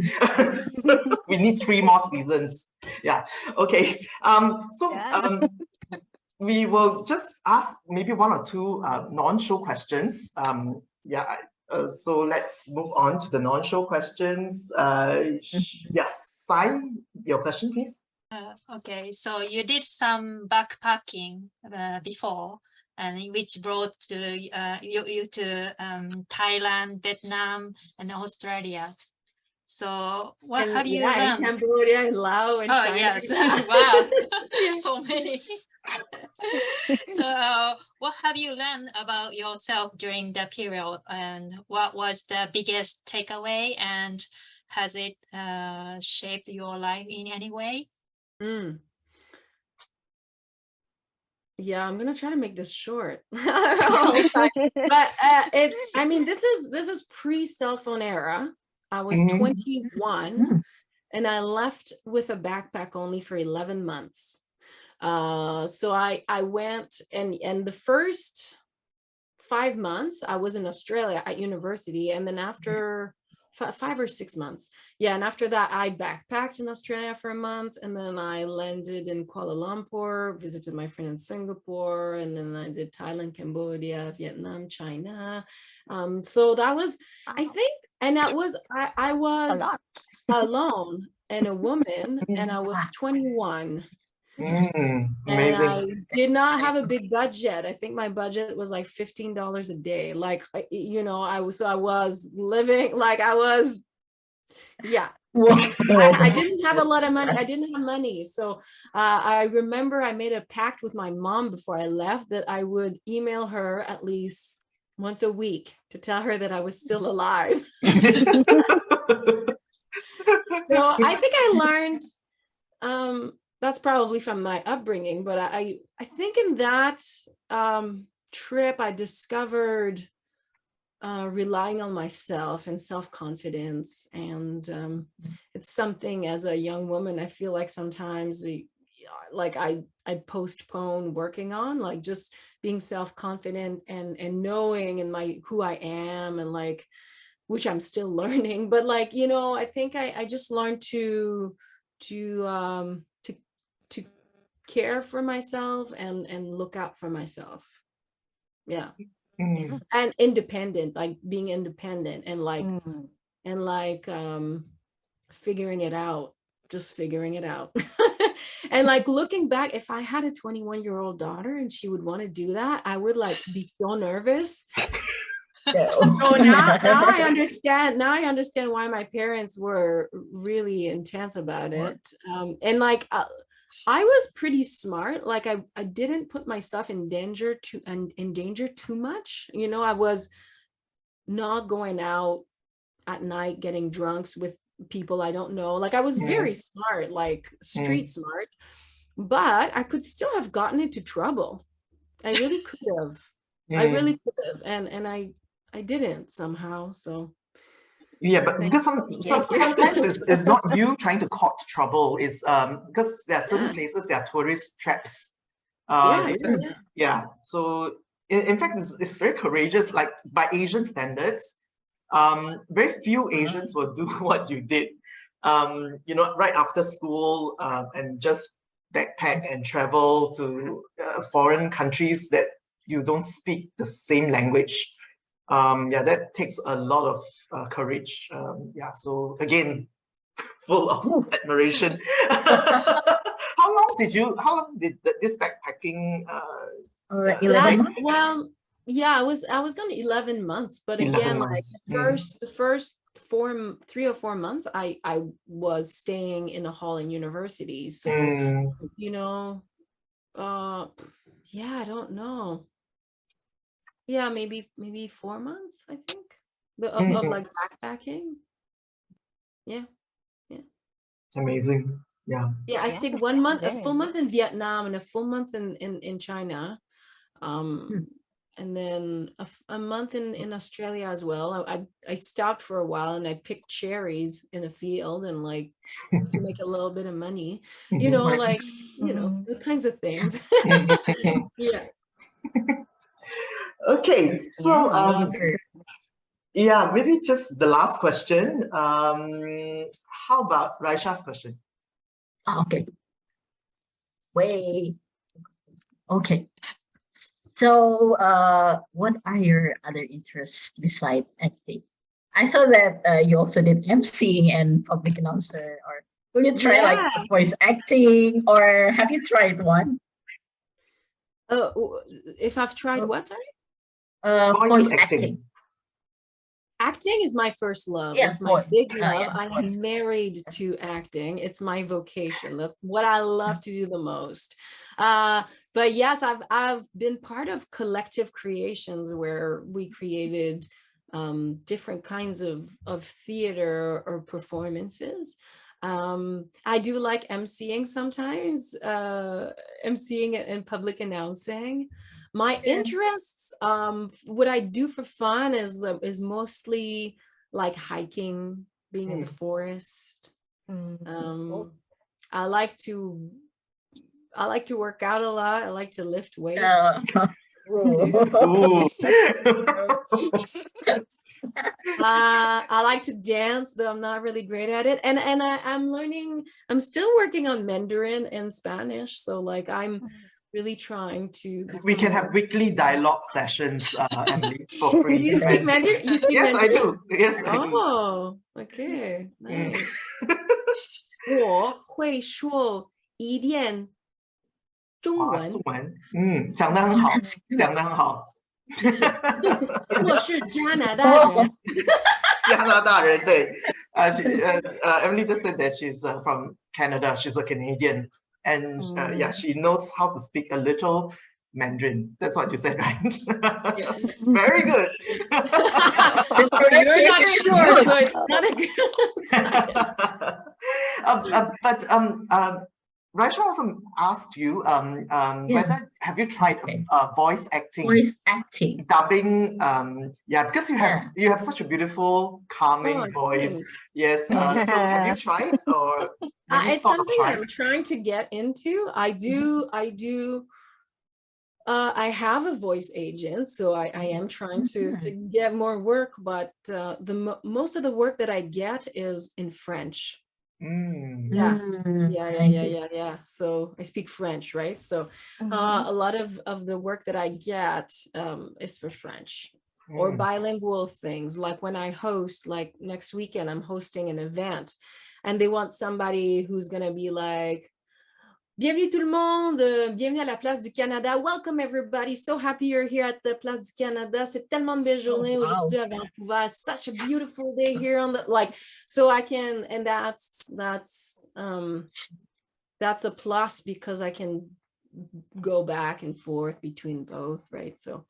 We need 3 more seasons. Yeah. Okay. we will just ask maybe one or two non-show questions. So let's move on to the non-show questions. Yes, Sai, your question, please. Okay, so you did some backpacking before, and which brought to you to Thailand, Vietnam, and Australia. So what have you learned? In Cambodia, in Laos, and Oh China. yes, Yeah. wow, Yeah. so many. So what have you learned about yourself during that period, and what was the biggest takeaway, and has it shaped your life in any way? Yeah, I'm gonna try to make this short. But it's, I mean, this is pre-cell phone era. I was 21 and I left with a backpack only for 11 months. So I went, and the first 5 months I was in Australia at university, and then after 5 or 6 months, yeah, and after that I backpacked in Australia for a month, and then I landed in Kuala Lumpur, visited my friend in Singapore, and then I did Thailand, Cambodia, Vietnam, China. So that was, I think, and that was, I was alone and a woman, and I was 21. Amazing. And I did not have a big budget. I think my budget was like $15 a day. Like, you know, I was living like I was, yeah. I didn't have a lot of money. I didn't have money. So I remember I made a pact with my mom before I left that I would email her at least once a week to tell her that I was still alive. So I think I learned, that's probably from my upbringing, but I think in that trip I discovered relying on myself and self-confidence, and it's something as a young woman I feel like sometimes like I postpone working on, like just being self-confident and knowing in who I am, and like, which I'm still learning, but like, you know, I think I just learned to care for myself and look out for myself. Yeah. And independent, like being independent and like figuring it out, just figuring it out. And like looking back, if I had a 21-year-old daughter and she would want to do that, I would like be so nervous. So now I understand. Now I understand why my parents were really intense about it. And like I was pretty smart. Like I didn't put myself in danger too much. You know, I was not going out at night getting drunks with people I don't know. Like I was very smart, like street smart, but I could still have gotten into trouble. I really could have. I really could have, and I didn't somehow. So yeah, but because sometimes it's not you trying to court trouble. It's because there are certain places, there are tourist traps. So in fact, it's very courageous. Like by Asian standards, very few Asians will do what you did. You know, right after school, and just backpack and travel to foreign countries that you don't speak the same language. That takes a lot of courage. So again, full of admiration. How long did this backpacking 11 months? Well, yeah, I was gone 11 months, but again, like the first 3 or 4 months I was staying in a hall in university. So you know, I don't know. Yeah, maybe 4 months, I think, of like backpacking. Yeah. It's amazing. Yeah, I stayed 1 month, a full month in Vietnam and a full month in China, and then a month in Australia as well. I stopped for a while and I picked cherries in a field and like to make a little bit of money, you know, like, you know, the kinds of things. Yeah. Okay, so maybe just the last question. How about Raisha's question? Okay. Wait. Okay. So, what are your other interests beside acting? I saw that you also did emceeing and public announcer. Or will you try like Yeah. voice acting, or have you tried one? Oh, if I've tried Oh. what, sorry? Voice acting. Acting is my first love. Yeah, It's my big love. yeah, I voice. am married to acting. It's my vocation. That's what I love to do the most. But yes, I've been part of collective creations where we created different kinds of theater or performances. I do like emceeing sometimes, emceeing and public announcing. My Yeah. interests, what I do for fun is mostly like hiking, being in the forest. Oh. I like to work out a lot. I like to lift weights. Ooh. I like to dance, though I'm not really great at it. And I'm still working on Mandarin and Spanish. So like I'm really trying to We can become have more- weekly dialoog sessions, Emily, for Do free. you speak Mandarin? You speak Yes, I Mandarin? do. Yes, I do. Oh, okay, Mm. nice. 我会说一点中哇，文。中文，讲得很好， That's good. 讲得很好。我是加拿大人。加拿大人，对。Emily just said that she's from Canada. She's a Canadian, and yeah, she knows how to speak a little Mandarin. That's what you said, right? Very good. The You're not pronunciation is sure, good. so it's not a good sign. But Raisha also asked you whether have you tried Okay. voice acting, Voice acting. dubbing? Yeah, because you have such a beautiful, calming Oh, voice. thanks. Yes. So have you tried or maybe It's thought of something trying? I'm trying to get into. I do. I have a voice agent, so I am trying to get more work, but most of the work that I get is in French. Yeah. Yeah. So I speak French, right? So a lot of the work that I get is for French or bilingual things. Like when I host, like next weekend, I'm hosting an event and they want somebody who's gonna be like, bienvenue tout le monde, bienvenue à la Place du Canada. Welcome everybody. So happy you're here at the Place du Canada. C'est tellement de belle journée aujourd'hui à Vancouver. It's such a beautiful day here on the so I can, and that's a plus because I can go back and forth between both, right? So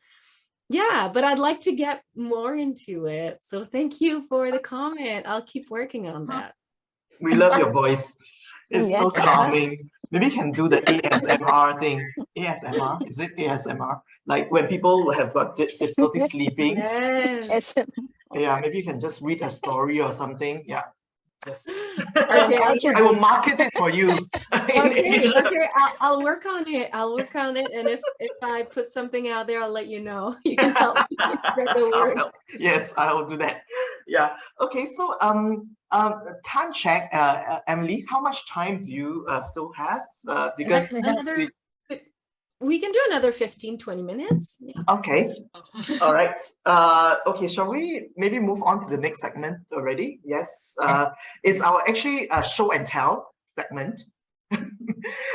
yeah, but I'd like to get more into it. So thank you for the comment. I'll keep working on that. We love your voice. It's so Yes. calming. Maybe you can do the ASMR thing. ASMR? Is it ASMR? Like when people have got difficulty sleeping. Yes. Yeah, maybe you can just read a story or something. Yeah. Yes. Okay. I will market it for you. Okay. I'll work on it. And if I put something out there, I'll let you know. You can help me spread the I'll word. help. Yes, I will do that. Yeah. Okay. So time check, Emily. How much time do you still have? Because We can do another 15-20 minutes. Yeah. okay. All right. Okay. Shall we maybe move on to the next segment already? Yes. It's our actually show and tell segment.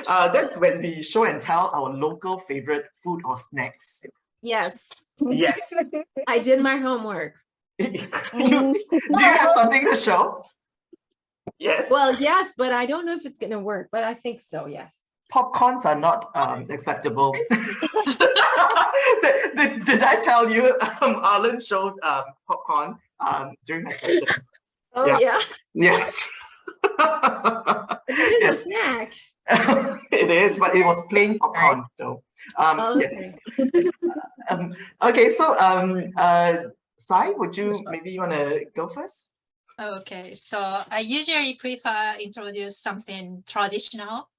That's when we show and tell our local favorite food or snacks. Yes. Yes. I did my homework. Do you have something to show? Yes. Well, yes, but I don't know if it's gonna work, but I think so, yes. Popcorns are not acceptable. Did I tell you Arlen showed popcorn during her session? Oh Yeah. yeah. Yes. It is Yes. a snack. It is, but it was plain popcorn though. Oh, Yes. okay. Okay, so Sai, would you maybe want to go first? Okay, so I usually prefer introduce something traditional,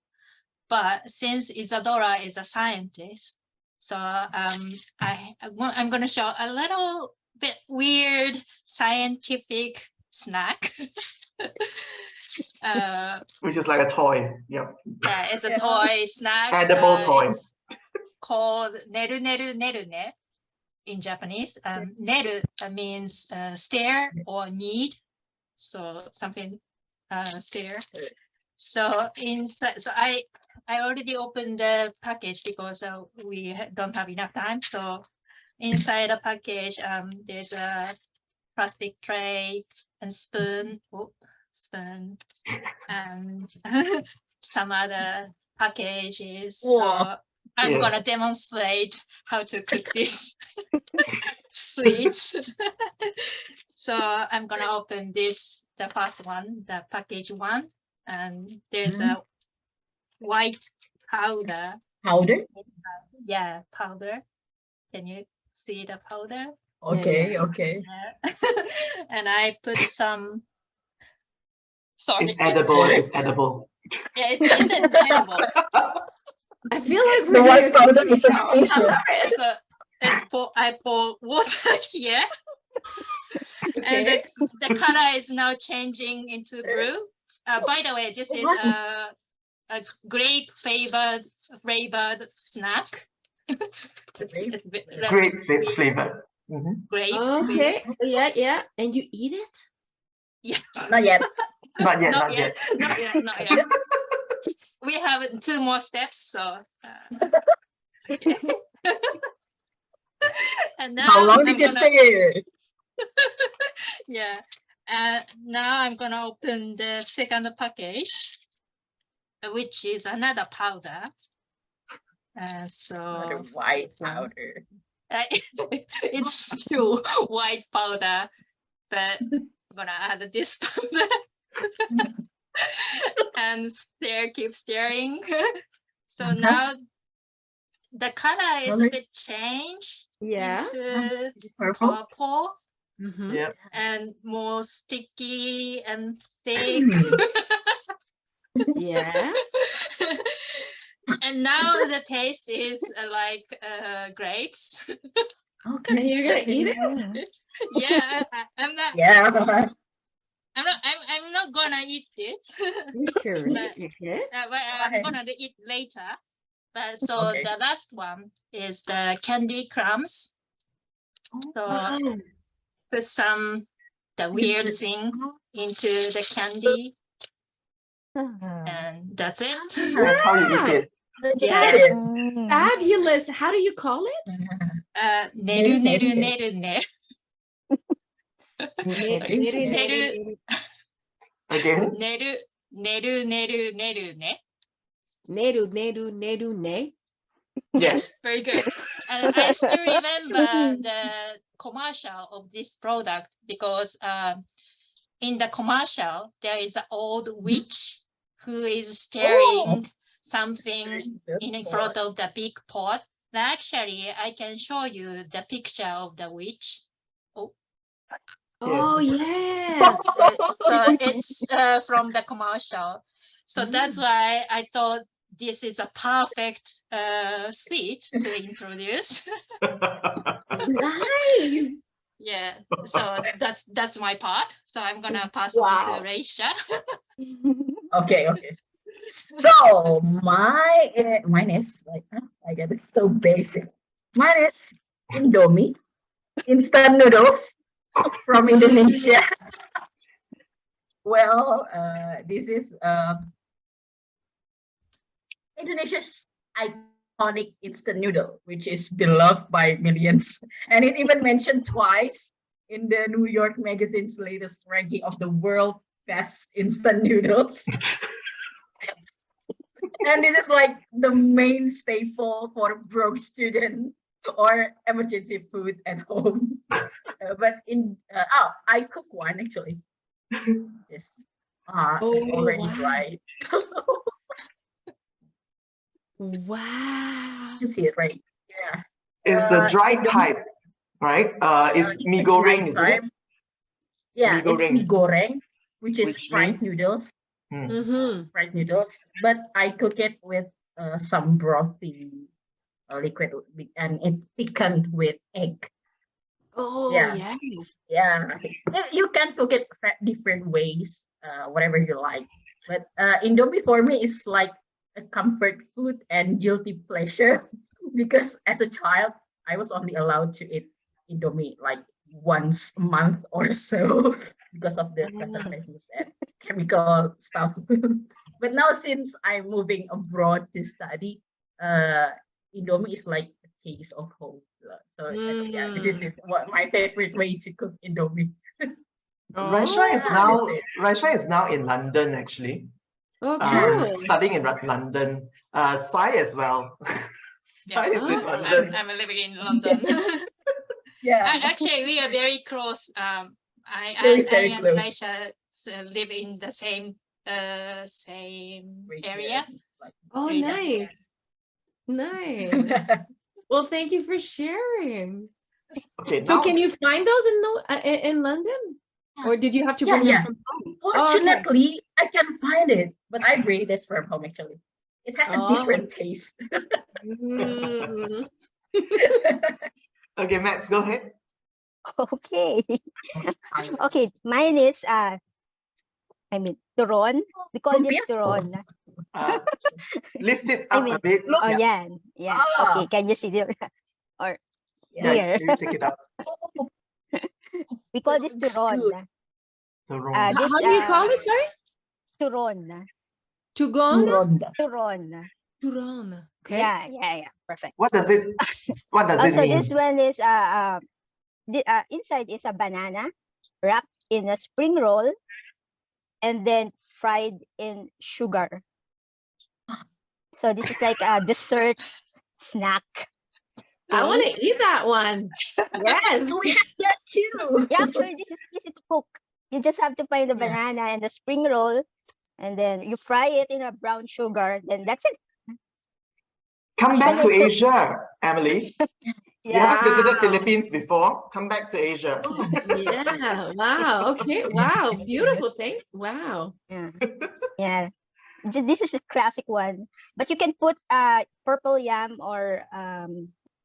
but since Isadora is a scientist, so I'm going to show a little bit weird scientific snack. Which is like a toy. Yep. Yeah, it's a toy snack. Edible toy. called neru neru neru ne in Japanese. Neru means stare or need. So something stare. So inside, so I already opened the package because we don't have enough time. So inside the package, there's a plastic tray and spoon, and some other packages. So Wow. I'm gonna Yes. demonstrate how to cook this sweets. So I'm gonna open this, the first one, the package one, and there's a white powder. Powder? Yeah, powder. Can you see the powder? Okay, okay. Yeah. And I put some. Sorry. It's edible. It's edible. Yeah, it's edible. I feel like The we're white doing a powder is cooking show. suspicious. So I pour water here, and Okay. the color is now changing into blue. By the way, this is a grape flavored snack. Great flavor. Mhm. Grape. Okay. Yeah. And you eat it? Yeah. Not yet. Not yet. Not Not yet. yet. Not yet. Not yet. We have 2 more steps. So. Okay. And now How long I'm did you gonna- stay? Yeah. Now I'm gonna open the second package, which is another powder. So Another white powder. it's still white powder, but I'm gonna add this powder and keep stirring. So now the color is a bit changed Yeah. into Purple. purple Mhm. Yeah. and more sticky and thick. Yeah. And now the taste is like grapes. Okay. And you're gonna eat it? Yeah, I'm not. Yeah. I'm not gonna eat it. Sure. But- Okay. But I'm Okay. gonna eat later. But so Okay. the last one is the candy crumbs. So Oh, put the weird thing into the candy, and that's it. That's how you eat it. Yeah. fabulous. How do you call it? Neru neru neru ne. Again. Neru neru neru neru ne. Neru ne. Yes. Very good. And I still remember the commercial of this product because in the commercial there is an old witch who is stirring something in front of the big pot. And actually, I can show you the picture of the witch. Oh yes. So it's from the commercial. So that's why I thought this is a perfect sweet to introduce. Nice. Yeah, so that's my part. So I'm gonna pass Wow. on to Reisha. Okay. So mine is like I get it so basic. Mine is Indomie, instant noodles from Indonesia. Well, this is Indonesia's iconic instant noodle, which is beloved by millions, and it even mentioned twice in the New York Magazine's latest ranking of the world best instant noodles. And this is like the main staple for a broke student or emergency food at home. But I cook one actually. Yes. It's already wow. dry. Wow. You see it, right? Yeah. It's the dry Indomie- type, right? It's it's mee the dry goreng, isn't it? type. Yeah, Mee it's mee goreng, which is Which fried means- noodles. Mm-hmm. Fried noodles, but I cook it with some brothy liquid, and it thickened with egg. Oh Yeah. yes. Yeah, you can cook it different ways, whatever you like. But Indomie for me is like a comfort food and guilty pleasure because as a child, I was only allowed to eat Indomie like once a month or so because of the preservatives and chemical stuff. But now since I'm moving abroad to study, Indomie is like a taste of home. So yeah, this is it. What my favorite way to cook Indomie. Raisha is Oh, now in London actually. oh, cool. Studying in London. Sai as well. Sai Yes, is in London. I'm living in London. Yeah, Actually, we are very close. I very and close. Raisha live in the same area. Oh, Reason. nice. Nice. Well, thank you for sharing. Okay, So now can you find those in London? Or did you have to Yeah, bring yeah. them from home? Fortunately, I can find it, but I bring this from home actually. It has a Oh. different taste. Mm. okay, Max, go ahead. Okay. Okay, mine is turon. We call this Lumpia? turon. Lift it I up mean, a bit. Oh yeah, yeah. Ah. Okay, can you see there? Or Yeah, here. you take it up. We call this Looks turon. good. The wrong. This How do you call it? Sorry? turon. Tugon? Turonda. Turon. Turon. Okay. Yeah. Perfect. What does it Also, mean? this one is inside is a banana wrapped in a spring roll and then fried in sugar. So this is like a dessert snack. I want to eat that one. Yes. We have that too. Yeah, actually, this is easy to cook. You just have to find the Yeah. banana and the spring roll, and then you fry it in a brown sugar. Then that's it. Come back to Actually, Asia, Emily. You Yeah. have visited Wow. Philippines before. Come back to Asia. Yeah. Wow. Okay. Wow. Beautiful thing. Wow. Yeah. This is a classic one, but you can put purple yam or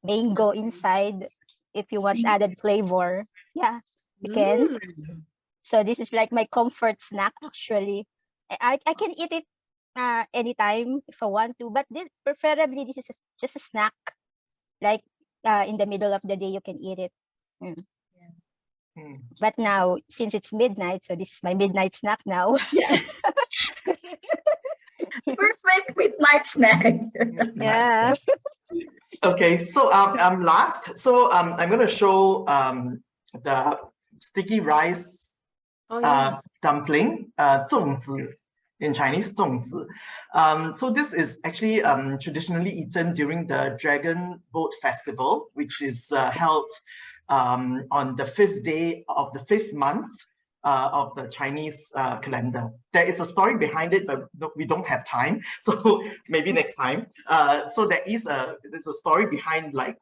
mango inside if you want added flavor. Yeah, you can. Mm. So this is like my comfort snack actually. I can eat it anytime if I want to, but preferably this is just a snack. Like in the middle of the day you can eat it. Hmm. But now since it's midnight, so this is my midnight snack now. Yeah. Perfect midnight snack. Yeah. Okay, so last. So I'm gonna show the sticky rice Oh, yeah. dumpling, 粽子 in Chinese, 粽子. So this is actually traditionally eaten during the Dragon Boat Festival, which is held on the 5th day of the 5th month of the Chinese calendar. There is a story behind it, but we don't have time, so maybe next time. So there's a story behind like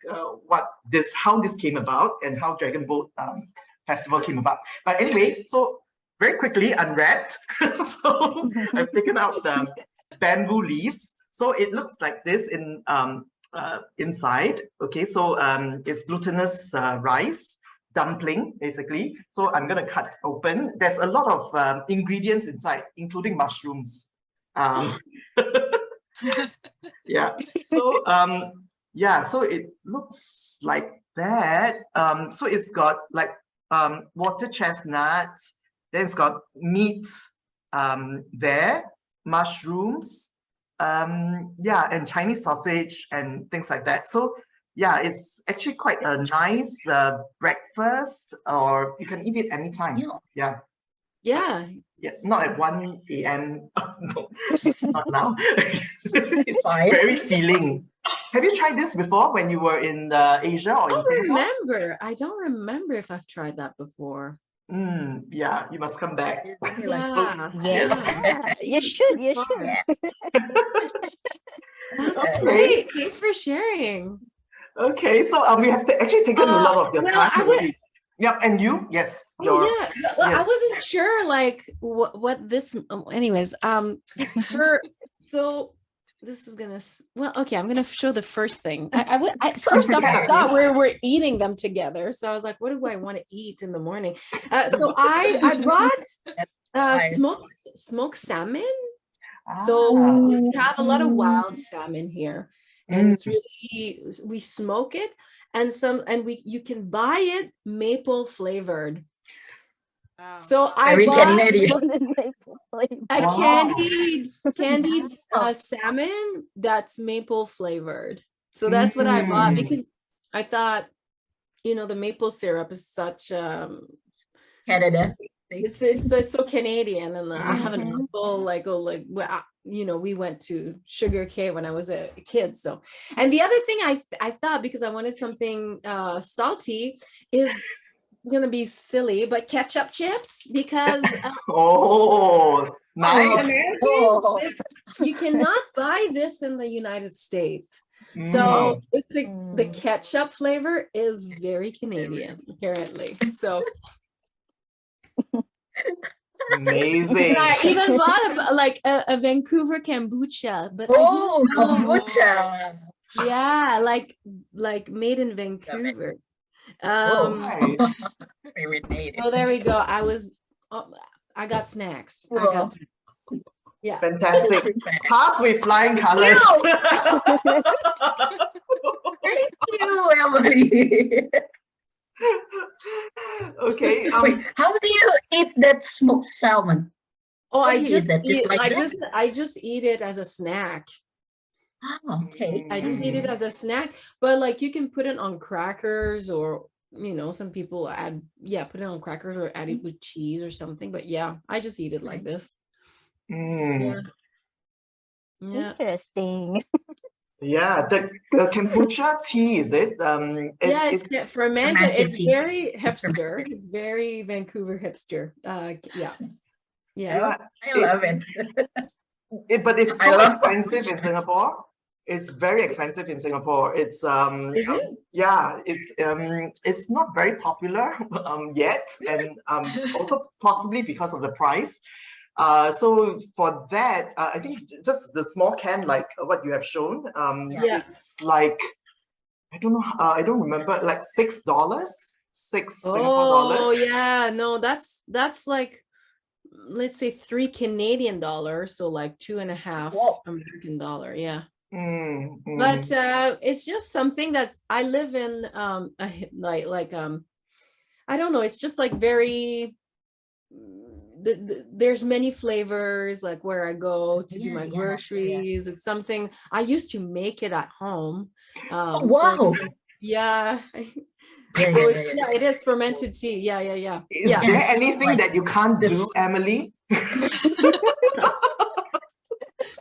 how this came about and how Dragon Boat Festival came about. But anyway, so very quickly unwrapped. So I've taken out the bamboo leaves. So it looks like this in inside. Okay, so it's glutinous rice dumpling basically. So I'm gonna cut open. There's a lot of ingredients inside, including mushrooms. Yeah. So so it looks like that. So it's got like water chestnut. Then it's got meat there, mushrooms, and Chinese sausage and things like that. So yeah, it's actually quite a nice breakfast, or you can eat it anytime. Yeah. Yeah. Yes, not at 1 a.m. No, not now. It's Fine. very filling. Have you tried this before when you were in Asia or in Singapore? I don't remember if I've tried that before. Yeah, you must come back. Yeah. Yes. You should. You should. That's great. Thanks for sharing. Okay, so we have actually taken a lot of your time already. Yep, and you? Yes. Well, I yes. wasn't sure like what this. Anyways, so this is gonna. Well, okay, I'm gonna show the first thing. First off, I thought we're eating them together, so I was like, what do I want to eat in the morning? So I brought smoked salmon. So we have a lot of wild salmon here. and it's really, we smoke it, and you can buy it maple flavored. Wow. So I Very bought Canadian. a Wow. candied salmon that's maple flavored. So that's what I bought, because I thought, you know, the maple syrup is such Canada. it's so Canadian, and I have an Mhm. uncle you know, we went to Sugar Cave when I was a kid. So, and the other thing I thought, because I wanted something salty, is it's gonna be silly, but ketchup chips, because Oh, nice. Americans, Oh. you cannot buy this in the United States. Mm. So it's like the Mm. ketchup flavor is very Canadian, apparently. So Amazing. I even bought a Vancouver kombucha, but Oh, I didn't know. kombucha. Yeah, like made in Vancouver. Oh. Right. Very native. So there we go. I got snacks. I Cool. got snacks. Yeah. Fantastic. Pass with flying colors. Thank you, Emily. Okay. Wait, how do you eat that smoked salmon? Oh, How I do you eat just that? Just eat like like that? this. I just eat it as a snack. Oh, okay. I just eat it as a snack, but like you can put it on crackers, or you know, some people put it on crackers or add it with cheese or something. But yeah, I just eat it like this. Mm. Yeah. Interesting. Yeah, the kombucha tea, is it? Yeah, it's fermented. fermented It's tea. very hipster. Fermented. It's very Vancouver hipster. Yeah. yeah, I love it. but it's I so love expensive in kombucha. Singapore. It's very expensive in Singapore. It's Is it? yeah, it's not very popular yet, and also possibly because of the price. So for that, I think just the small can, like what you have shown, Yeah. it's like, I don't know, I don't remember, like $6, Singapore dollars. Oh yeah, no, that's like, let's say $3 Canadian, so like 2.5 Whoa. American dollar. Yeah. Mm, mm. But it's just something that's, I live in I don't know, it's just like very there's many flavors, like where I go to do Yeah, my yeah, groceries. It's something I used to make it at home. Oh, So wow. it's, yeah. Yeah, So yeah, yeah. it is fermented tea. Yeah. Is Yeah. there Yes, anything like that you can't do, this. Emily?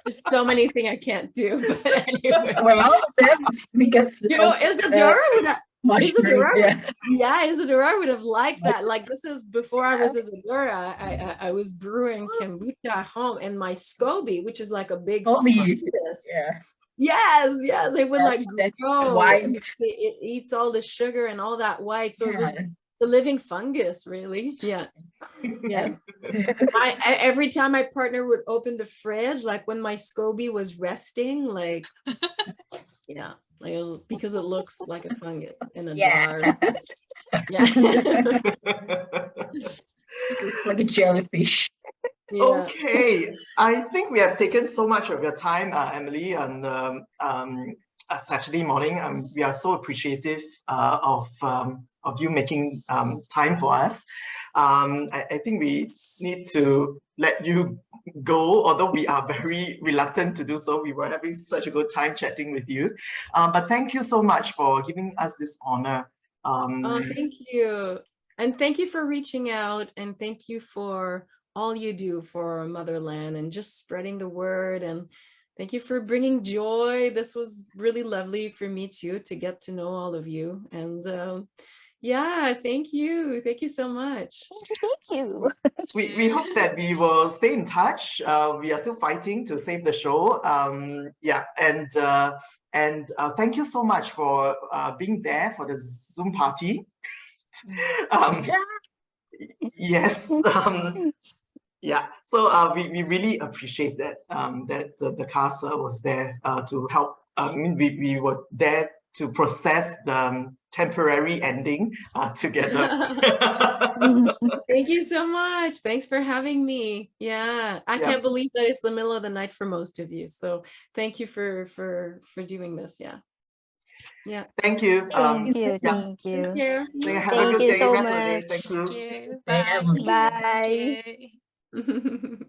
There's so many things I can't do. But anyways, Well, that's because you know, Isadora mushroom. Yeah. Isadora would have liked that. Like, this is before I was Isadora. I was brewing kombucha at home, and my SCOBY, which is like a big SCOBY. fungus. Yeah. Yes, it would like That's grow. white. It eats all the sugar and all that white. So it was Yeah. the living fungus, really. Yeah. Every time my partner would open the fridge, like when my SCOBY was resting, like yeah, like it was, because it looks like a fungus in a jar. Yeah. It's like a jellyfish. Yeah. Okay, I think we have taken so much of your time, Emily, on a Saturday morning. We are so appreciative of you making time for us. I think we need to let you go, although we are very reluctant to do so. We were having such a good time chatting with you. But thank you so much for giving us this honor. Thank you. And thank you for reaching out, and thank you for all you do for Motherland and just spreading the word. And thank you for bringing joy. This was really lovely for me too, to get to know all of you. And yeah, thank you. Thank you so much. Thank you. We hope that we will stay in touch. We are still fighting to save the show. Yeah, and thank you so much for being there for the Zoom party. Yes. Yeah. So we really appreciate that that the cast was there to help. I mean, we were there to process the temporary ending together. Thank you so much. Thanks for having me. Yeah, I can't believe that it's the middle of the night for most of you. So thank you for doing this. Yeah. Yeah. Thank you. Thank you. Thank you. Take care. Have a Thank good you day. so rest of the day. much. Thank you. Thank you. Bye, Bye. Emily. Bye. Thank you.